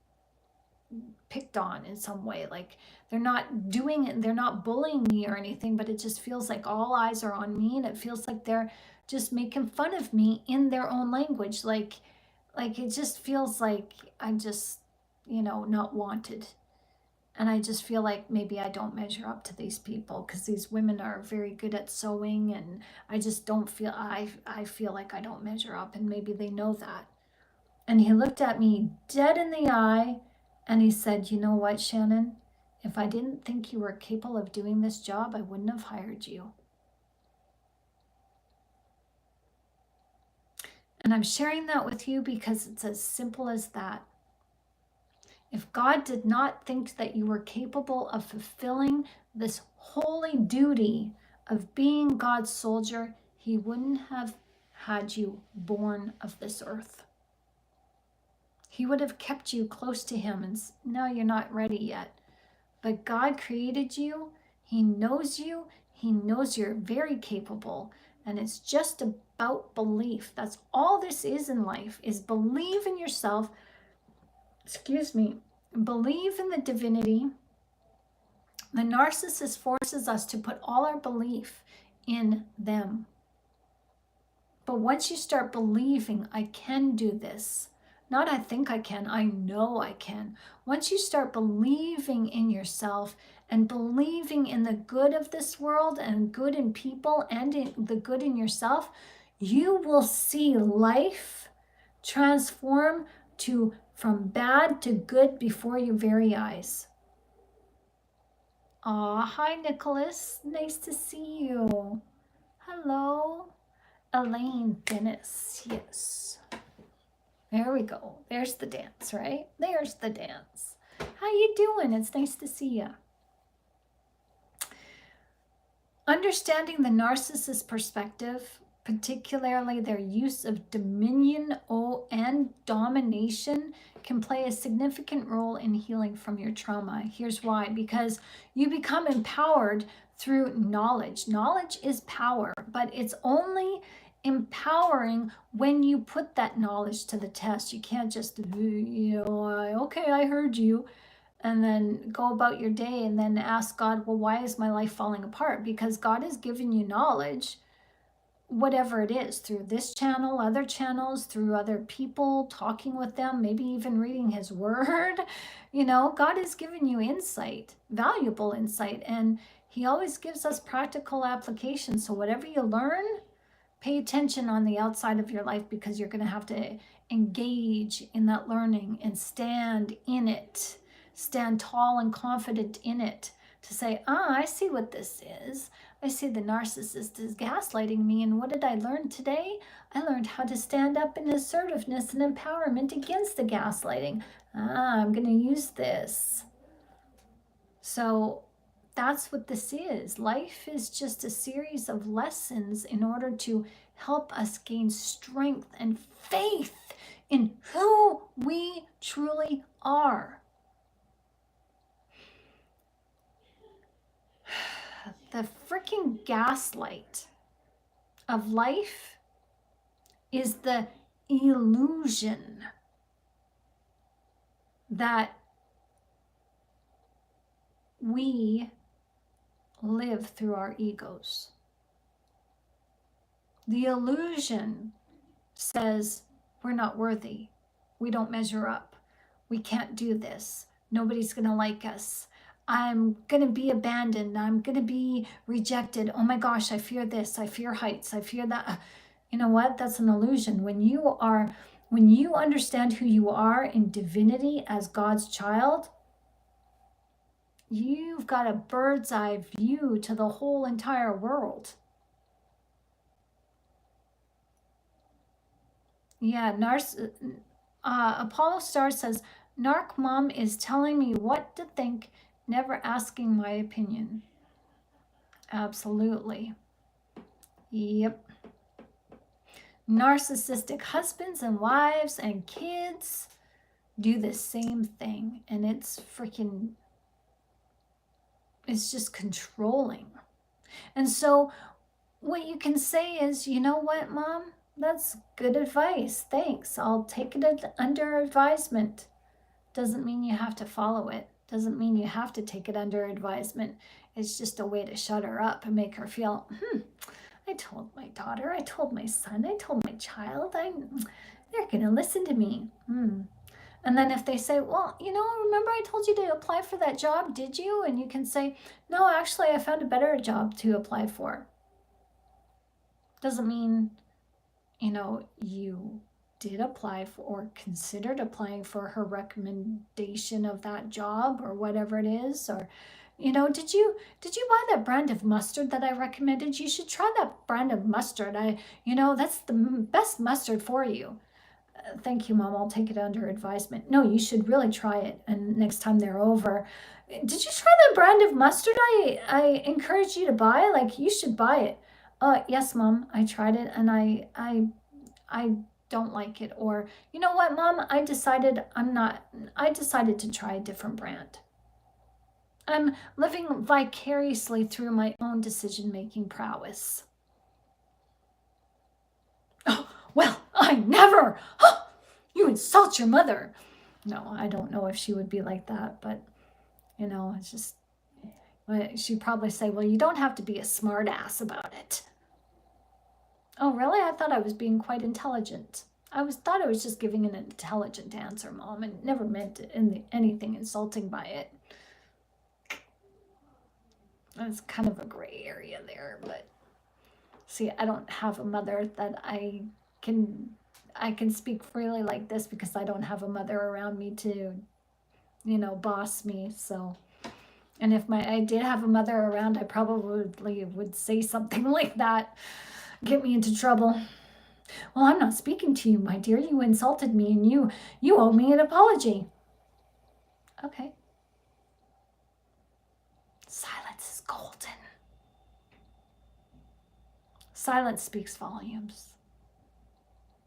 picked on in some way. Like they're not doing it, they're not bullying me or anything, but it just feels like all eyes are on me, and it feels like they're just making fun of me in their own language. Like it just feels like I'm just, you know, not wanted. And I just feel like maybe I don't measure up to these people, because these women are very good at sewing, and I just don't feel, I feel like I don't measure up, and maybe they know that. And he looked at me dead in the eye and he said, you know what, Shannon? If I didn't think you were capable of doing this job, I wouldn't have hired you. And I'm sharing that with you because it's as simple as that. If God did not think that you were capable of fulfilling this holy duty of being God's soldier, he wouldn't have had you born of this earth. He would have kept you close to him and no, you're not ready yet. But God created you. He knows you. He knows you're very capable. And it's just about belief. That's all this is in life, is believe in yourself. Excuse me. Believe in the divinity. The narcissist forces us to put all our belief in them. But once you start believing, I can do this, not I think I can, I know I can. Once you start believing in yourself and believing in the good of this world and good in people and in the good in yourself, you will see life transform from bad to good before your very eyes. Aw, hi Nicholas, nice to see you. Hello, Elaine Dennis, yes. There we go. There's the dance, right? There's the dance. How you doing? It's nice to see you. Understanding the narcissist perspective, particularly their use of dominion and domination, can play a significant role in healing from your trauma. Here's why. Because you become empowered through knowledge. Knowledge is power, but it's only empowering when you put that knowledge to the test. You can't just, you know, okay, I heard you, and then go about your day and then ask God, well, why is my life falling apart? Because God has given you knowledge, whatever it is, through this channel, other channels, through other people, talking with them, maybe even reading his word. You know, God has given you insight, valuable insight, and he always gives us practical applications. So whatever you learn, pay attention on the outside of your life, because you're going to have to engage in that learning and stand in it, stand tall and confident in it, to say, I see what this is. I see the narcissist is gaslighting me. And what did I learn today? I learned how to stand up in assertiveness and empowerment against the gaslighting. I'm going to use this. So that's what this is. Life is just a series of lessons in order to help us gain strength and faith in who we truly are. The freaking gaslight of life is the illusion that we live through our egos. The illusion says we're not worthy. We don't measure up. We can't do this. Nobody's going to like us. I'm going to be abandoned. I'm going to be rejected. Oh my gosh, I fear this. I fear heights. I fear that. You know what? That's an illusion. When you understand who you are in divinity as God's child, you've got a bird's eye view to the whole entire world. Yeah, Apollo Star says, Narc Mom is telling me what to think, never asking my opinion. Absolutely. Yep. Narcissistic husbands and wives and kids do the same thing. And it's just controlling. And so what you can say is, you know what, Mom? That's good advice. Thanks. I'll take it under advisement. Doesn't mean you have to follow it. Doesn't mean you have to take it under advisement. It's just a way to shut her up and make her feel, I told my daughter, I told my son, I told my child, they're going to listen to me. And then if they say, well, remember I told you to apply for that job, did you? And you can say, no, actually, I found a better job to apply for. Doesn't mean, you did apply for or considered applying for her recommendation of that job or whatever it is. Or, did you buy that brand of mustard that I recommended? You should try that brand of mustard. That's the best mustard for you. Thank you, Mom. I'll take it under advisement. No, you should really try it. And next time they're over, did you try that brand of mustard I encouraged you to buy? Like, you should buy it. Yes, Mom, I tried it and I don't like it. Or, you know what, Mom, I decided to try a different brand. I'm living vicariously through my own decision-making prowess. Oh, well, I never. You insult your mother. No, I don't know if she would be like that, but, it's just, she'd probably say, well, you don't have to be a smart ass about it. Oh, really? I thought I was being quite intelligent. Thought I was just giving an intelligent answer, Mom, and never meant anything insulting by it. That's kind of a gray area there, but see, I don't have a mother that I can speak freely like this because I don't have a mother around me to, boss me. So, and if I did have a mother around, I probably would say something like that, get me into trouble. Well, I'm not speaking to you, my dear. You insulted me and you owe me an apology. Okay. Silence is golden. Silence speaks volumes.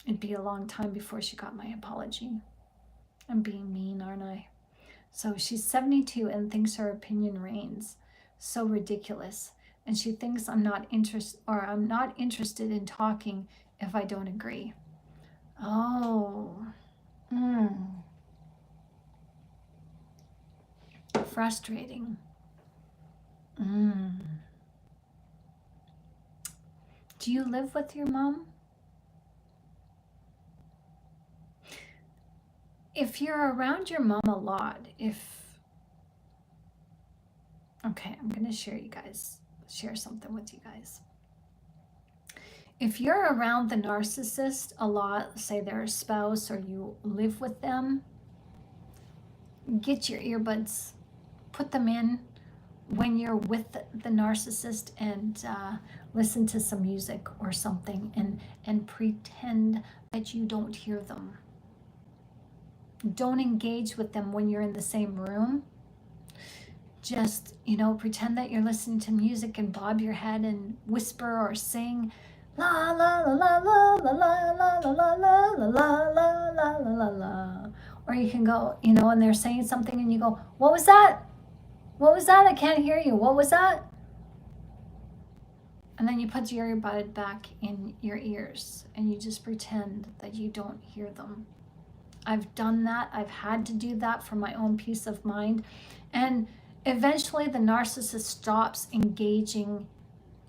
It'd be a long time before she got my apology. I'm being mean, aren't I? So she's 72 and thinks her opinion reigns. So ridiculous. And she thinks I'm not interested in talking if I don't agree. Oh. Frustrating. Do you live with your mom? If you're around your mom a lot, okay, I'm going to share something with you guys. If you're around the narcissist a lot, say they're a spouse or you live with them, get your earbuds, put them in when you're with the narcissist and listen to some music or something and pretend that you don't hear them. Don't engage with them when you're in the same room. Just, pretend that you're listening to music and bob your head and whisper or sing la la la la la la la la la la la la la la la la. Or you can go, and they're saying something and you go, what was that? What was that? I can't hear you. What was that? And then you put your earbud back in your ears and you just pretend that you don't hear them. I've done that. I've had to do that for my own peace of mind. And eventually the narcissist stops engaging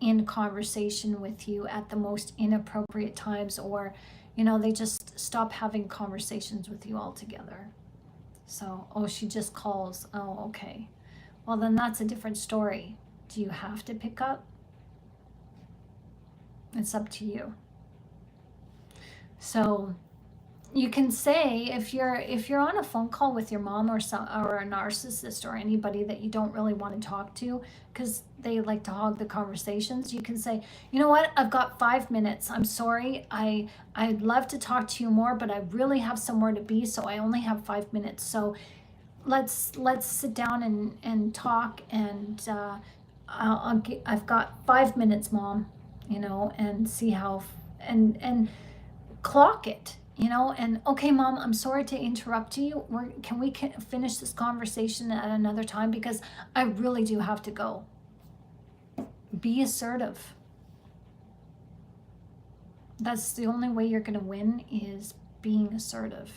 in conversation with you at the most inappropriate times, or, they just stop having conversations with you altogether. So, she just calls. Oh, okay. well, then that's a different story. Do you have to pick up? It's up to you. So you can say, if you're on a phone call with your mom or a narcissist or anybody that you don't really want to talk to because they like to hog the conversations, you can say, you know what, I've got 5 minutes. I'm sorry. I'd love to talk to you more, but I really have somewhere to be, so I only have 5 minutes. So let's sit down and talk, and I've got 5 minutes, Mom, you know, and see how, and clock it, you know, and okay, Mom, I'm sorry to interrupt you. Can we finish this conversation at another time, because I really do have to go. Be assertive. That's the only way you're going to win, is being assertive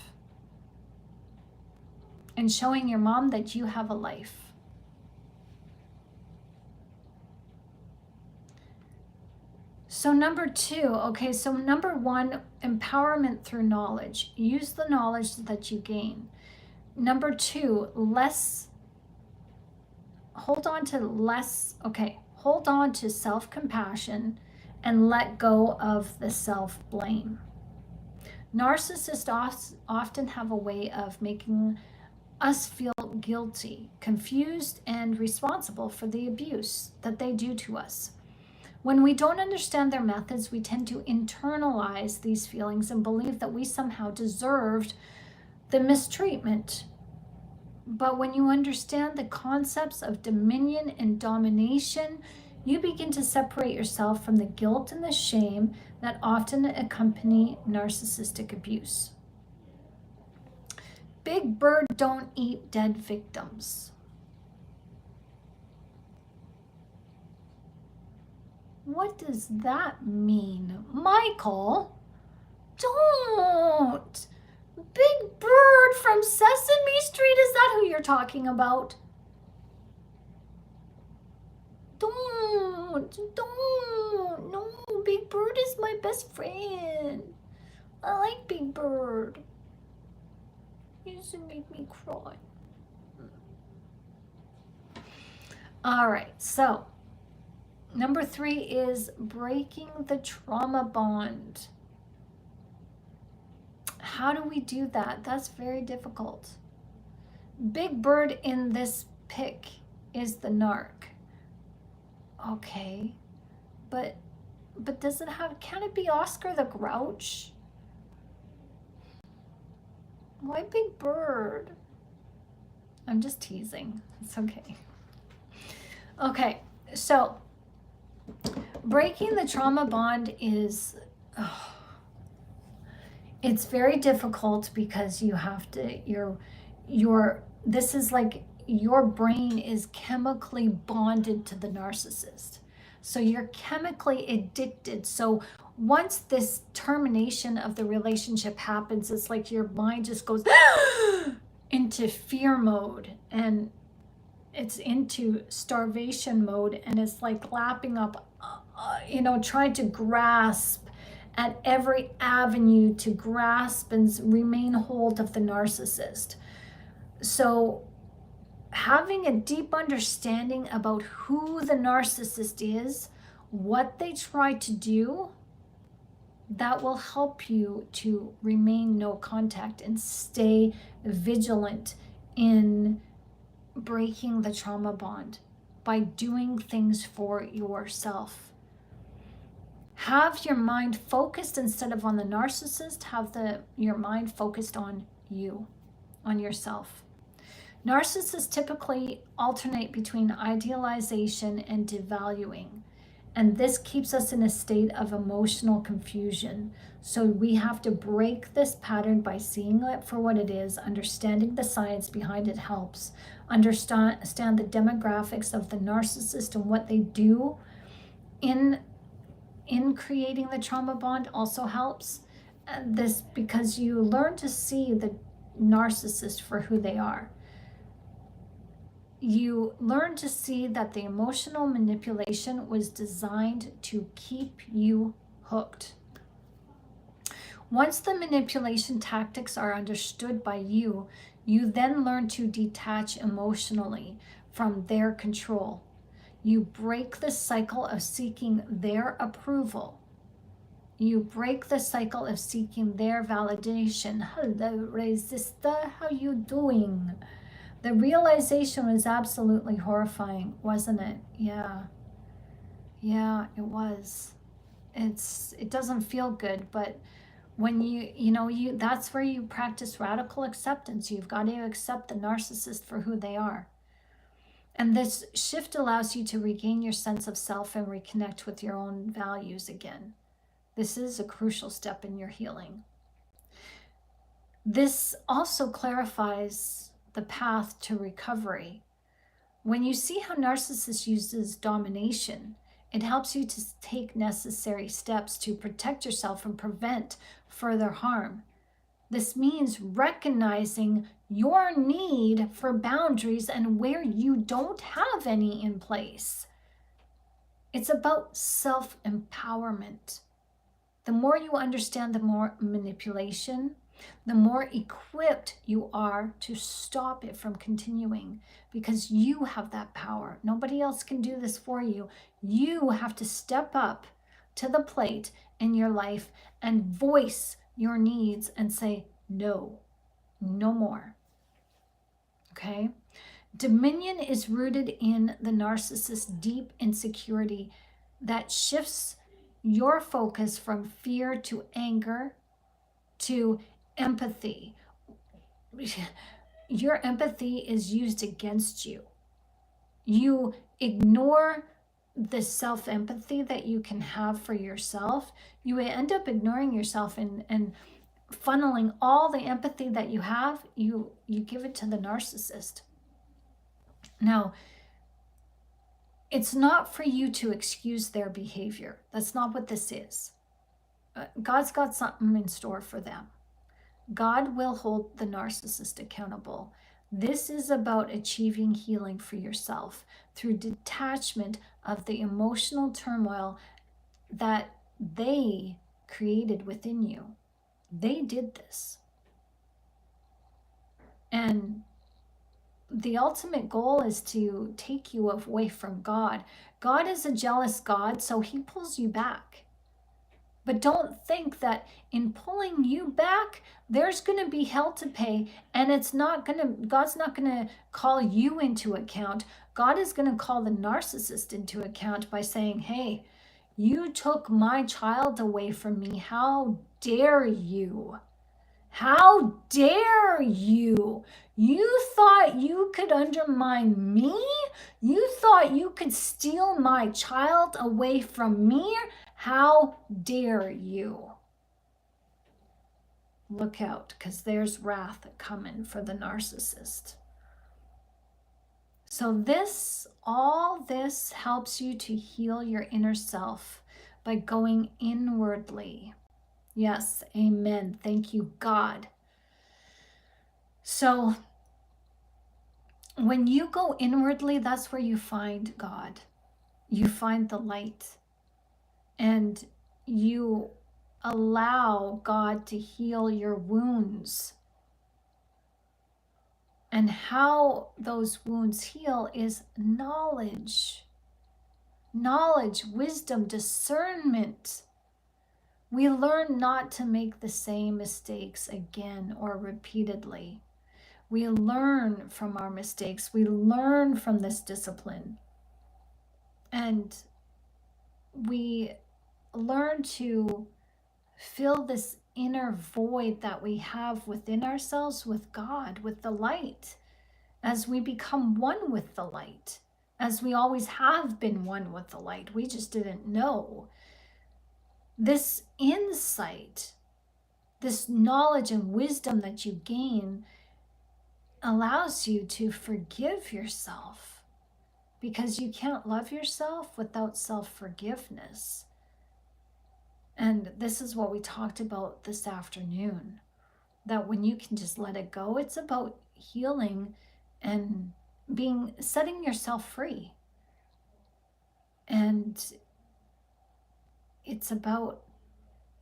and showing your mom that you have a life. So number 2, okay, so number 1, empowerment through knowledge. Use the knowledge that you gain. Number 2, hold on to self-compassion and let go of the self-blame. Narcissists often have a way of making us feel guilty, confused, and responsible for the abuse that they do to us. When we don't understand their methods, we tend to internalize these feelings and believe that we somehow deserved the mistreatment. But when you understand the concepts of dominion and domination, you begin to separate yourself from the guilt and the shame that often accompany narcissistic abuse. Big bird don't eat dead victims. What does that mean? Michael, don't. Big Bird from Sesame Street, is that who you're talking about? Don't. No, Big Bird is my best friend. I like Big Bird. He doesn't make me cry. All right, so number 3 is breaking the trauma bond. How do we do that? That's very difficult. Big Bird in this pic is the narc. Okay, but does it have, can it be Oscar the Grouch? Why Big Bird? I'm just teasing. It's okay. Okay, so breaking the trauma bond is, it's very difficult, because you have to, this is like your brain is chemically bonded to the narcissist. So you're chemically addicted. So once this termination of the relationship happens, it's like your mind just goes into fear mode, and it's into starvation mode, and it's like lapping up, trying to grasp at every avenue to grasp and remain hold of the narcissist. So having a deep understanding about who the narcissist is, what they try to do, that will help you to remain no contact and stay vigilant in breaking the trauma bond by doing things for yourself. Have your mind focused, instead of on the narcissist, have your mind focused on you, on yourself. Narcissists typically alternate between idealization and devaluing, and this keeps us in a state of emotional confusion. So we have to break this pattern by seeing it for what it is. Understanding the science behind it helps. Understand the demographics of the narcissist and what they do in creating the trauma bond also helps. This, because you learn to see the narcissist for who they are. You learn to see that the emotional manipulation was designed to keep you hooked. Once the manipulation tactics are understood by you, you then learn to detach emotionally from their control. You break the cycle of seeking their approval. You break the cycle of seeking their validation. Hello, Resista, how you doing? The realization was absolutely horrifying, wasn't it? Yeah. Yeah, it was. It doesn't feel good, but when you that's where you practice radical acceptance. You've got to accept the narcissist for who they are. And this shift allows you to regain your sense of self and reconnect with your own values again. This is a crucial step in your healing. This also clarifies the path to recovery. When you see how narcissist uses domination, it helps you to take necessary steps to protect yourself and prevent further harm. This means recognizing your need for boundaries and where you don't have any in place. It's about self-empowerment. The more you understand the more manipulation, the more equipped you are to stop it from continuing, because you have that power. Nobody else can do this for you. You have to step up to the plate in your life and voice your needs and say, no, no more. Okay? Dominion is rooted in the narcissist's deep insecurity that shifts your focus from fear to anger to empathy. Your empathy is used against you. You ignore the self-empathy that you can have for yourself. You end up ignoring yourself and funneling all the empathy that you have, you give it to the narcissist. Now, it's not for you to excuse their behavior. That's not what this is. God's got something in store for them. God will hold the narcissist accountable. This is about achieving healing for yourself through detachment of the emotional turmoil that they created within you. They did this. And the ultimate goal is to take you away from God. God is a jealous God, so he pulls you back. But don't think that in pulling you back, there's going to be hell to pay, and God's not going to call you into account. God is going to call the narcissist into account by saying, hey, you took my child away from me. How dare you? How dare you? You thought you could undermine me? You thought you could steal my child away from me? How dare you? Look out, because there's wrath coming for the narcissist. So all this helps you to heal your inner self by going inwardly. Yes, amen. Thank you, God. So when you go inwardly, that's where you find God. You find the light. And you allow God to heal your wounds. And how those wounds heal is knowledge. Knowledge, wisdom, discernment. We learn not to make the same mistakes again or repeatedly. We learn from our mistakes. We learn from this discipline. And we learn to fill this inner void that we have within ourselves with God, with the light, as we become one with the light, as we always have been one with the light. We just didn't know. This insight, this knowledge and wisdom that you gain allows you to forgive yourself, because you can't love yourself without self-forgiveness. And this is what we talked about this afternoon, that when you can just let it go, it's about healing and setting yourself free. And it's about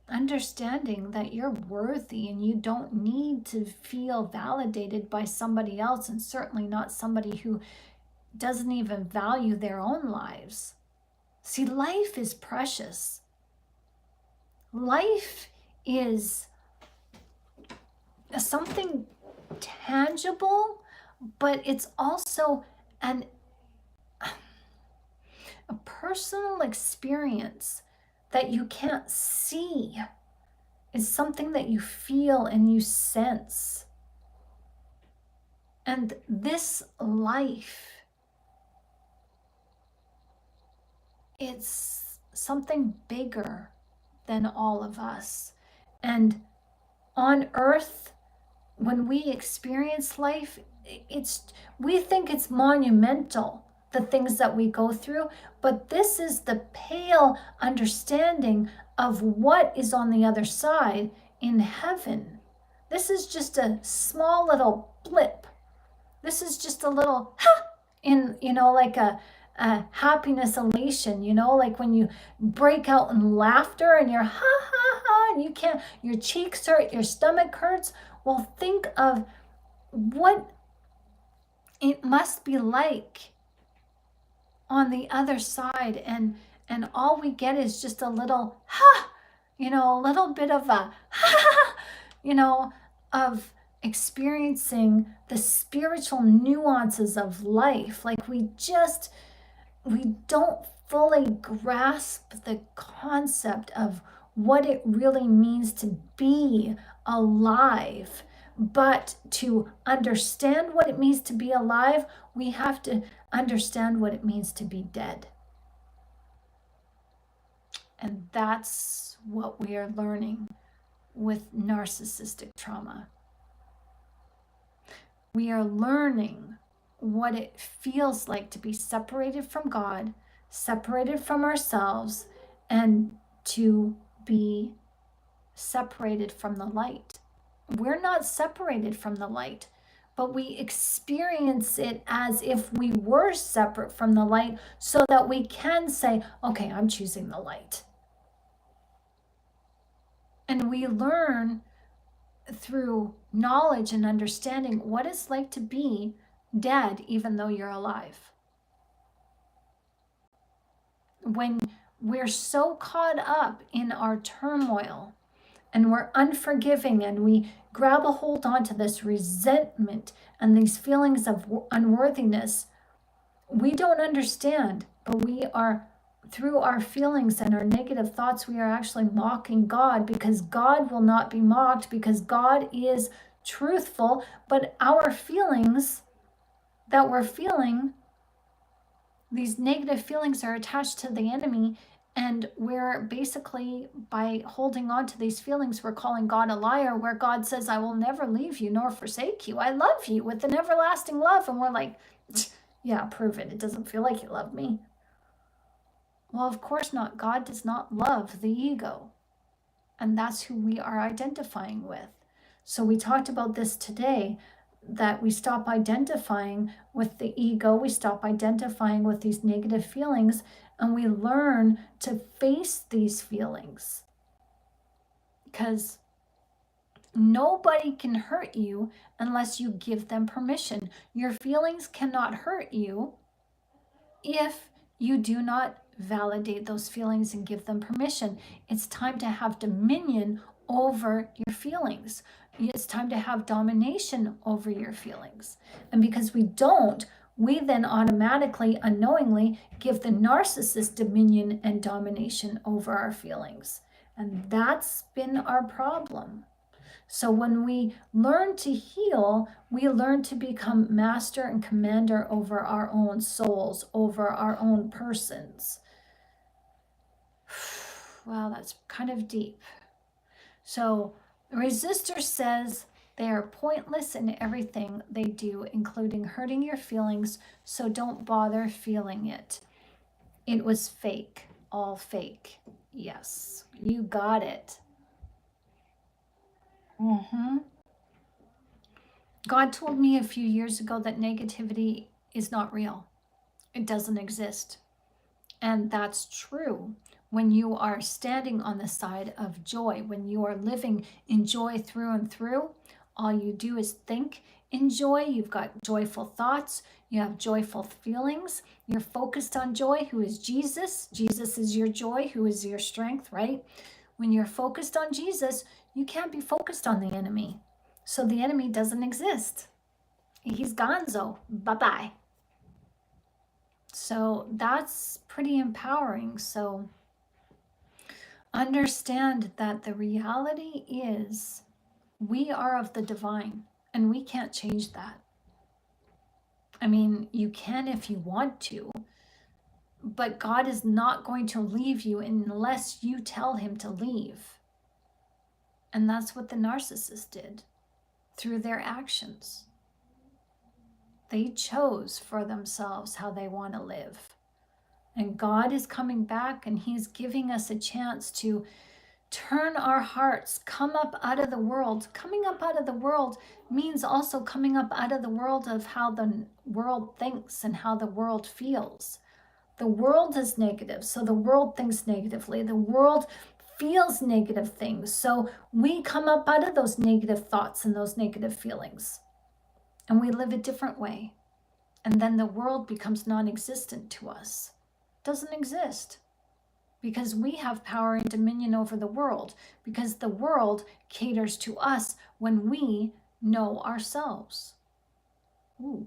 understanding that you're worthy and you don't need to feel validated by somebody else, and certainly not somebody who doesn't even value their own lives. See, life is precious. Life is something tangible, but it's also a personal experience that you can't see. It's something that you feel and you sense. And this life, it's something bigger than all of us. And on earth, when we experience life, we think it's monumental, the things that we go through, but this is the pale understanding of what is on the other side in heaven. This is just a small little blip. This is just a little in, like a happiness elation, like when you break out in laughter and you're and you can't, your cheeks hurt, your stomach hurts. Well, think of what it must be like on the other side, and all we get is just a little a little bit of a of experiencing the spiritual nuances of life. Like we don't fully grasp the concept of what it really means to be alive. But to understand what it means to be alive, we have to understand what it means to be dead. And that's what we are learning with narcissistic trauma. We are learning what it feels like to be separated from God, separated from ourselves, and to be separated from the light. We're not separated from the light, but we experience it as if we were separate from the light, so that we can say, okay, I'm choosing the light. And we learn through knowledge and understanding what it's like to be dead even though you're alive. When we're so caught up in our turmoil and we're unforgiving and we grab a hold onto this resentment and these feelings of unworthiness, we don't understand, but we are, through our feelings and our negative thoughts, we are actually mocking God, because God will not be mocked, because God is truthful. But our feelings that we're feeling, these negative feelings, are attached to the enemy. And we're basically, by holding on to these feelings, we're calling God a liar, where God says, I will never leave you nor forsake you. I love you with an everlasting love. And we're like, yeah, prove it. It doesn't feel like you love me. Well, of course not. God does not love the ego. And that's who we are identifying with. So we talked about this today, that we stop identifying with the ego. We stop identifying with these negative feelings, and we learn to face these feelings. Because nobody can hurt you unless you give them permission. Your feelings cannot hurt you if you do not validate those feelings and give them permission. It's time to have dominion over your feelings. It's time to have domination over your feelings. And because we don't, we then automatically, unknowingly, give the narcissist dominion and domination over our feelings. And that's been our problem. So when we learn to heal, we learn to become master and commander over our own souls, over our own persons. Wow, that's kind of deep. So the resistor says they are pointless in everything they do, including hurting your feelings, so don't bother feeling it. It was fake, all fake. Yes, you got it. God told me a few years ago that negativity is not real. It doesn't exist. And that's true. When you are standing on the side of joy, when you are living in joy through and through, all you do is think in joy. You've got joyful thoughts. You have joyful feelings. You're focused on joy, who is Jesus. Jesus is your joy, who is your strength, right? When you're focused on Jesus, you can't be focused on the enemy. So the enemy doesn't exist. He's gonzo. Bye-bye. So that's pretty empowering. So understand that the reality is we are of the divine, and we can't change that. I mean, you can if you want to, but God is not going to leave you unless you tell him to leave. And that's what the narcissist did through their actions. They chose for themselves how they want to live. And God is coming back, and he's giving us a chance to turn our hearts, come up out of the world. Coming up out of the world means also coming up out of the world of how the world thinks and how the world feels. The world is negative, so the world thinks negatively. The world feels negative things, so we come up out of those negative thoughts and those negative feelings, and we live a different way. And then the world becomes non-existent to us. It doesn't exist. Because we have power and dominion over the world, because the world caters to us when we know ourselves. Ooh,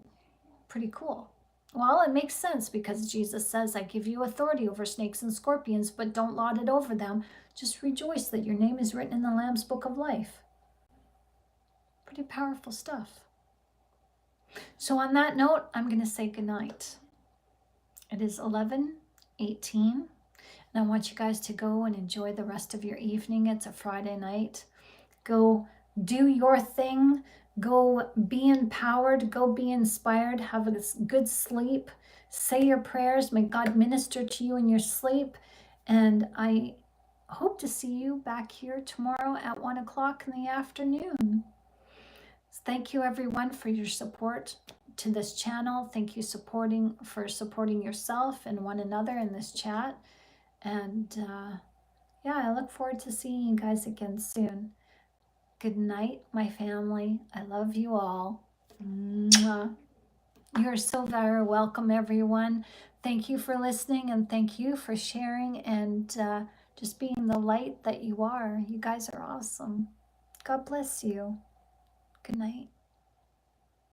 pretty cool. Well, it makes sense, because Jesus says, I give you authority over snakes and scorpions, but don't lord it over them. Just rejoice that your name is written in the Lamb's Book of Life. Pretty powerful stuff. So on that note, I'm going to say goodnight. It is 11:18. And I want you guys to go and enjoy the rest of your evening. It's a Friday night. Go do your thing. Go be empowered. Go be inspired. Have a good sleep. Say your prayers. May God minister to you in your sleep. And I hope to see you back here tomorrow at 1 o'clock in the afternoon. Thank you, everyone, for your support to this channel. Thank you for supporting yourself and one another in this chat. And yeah, I look forward to seeing you guys again soon. Good night, my family. I love you all. Mwah. You're so very welcome, everyone. Thank you for listening, and thank you for sharing and just being the light that you are. You guys are awesome. God bless you. Good night.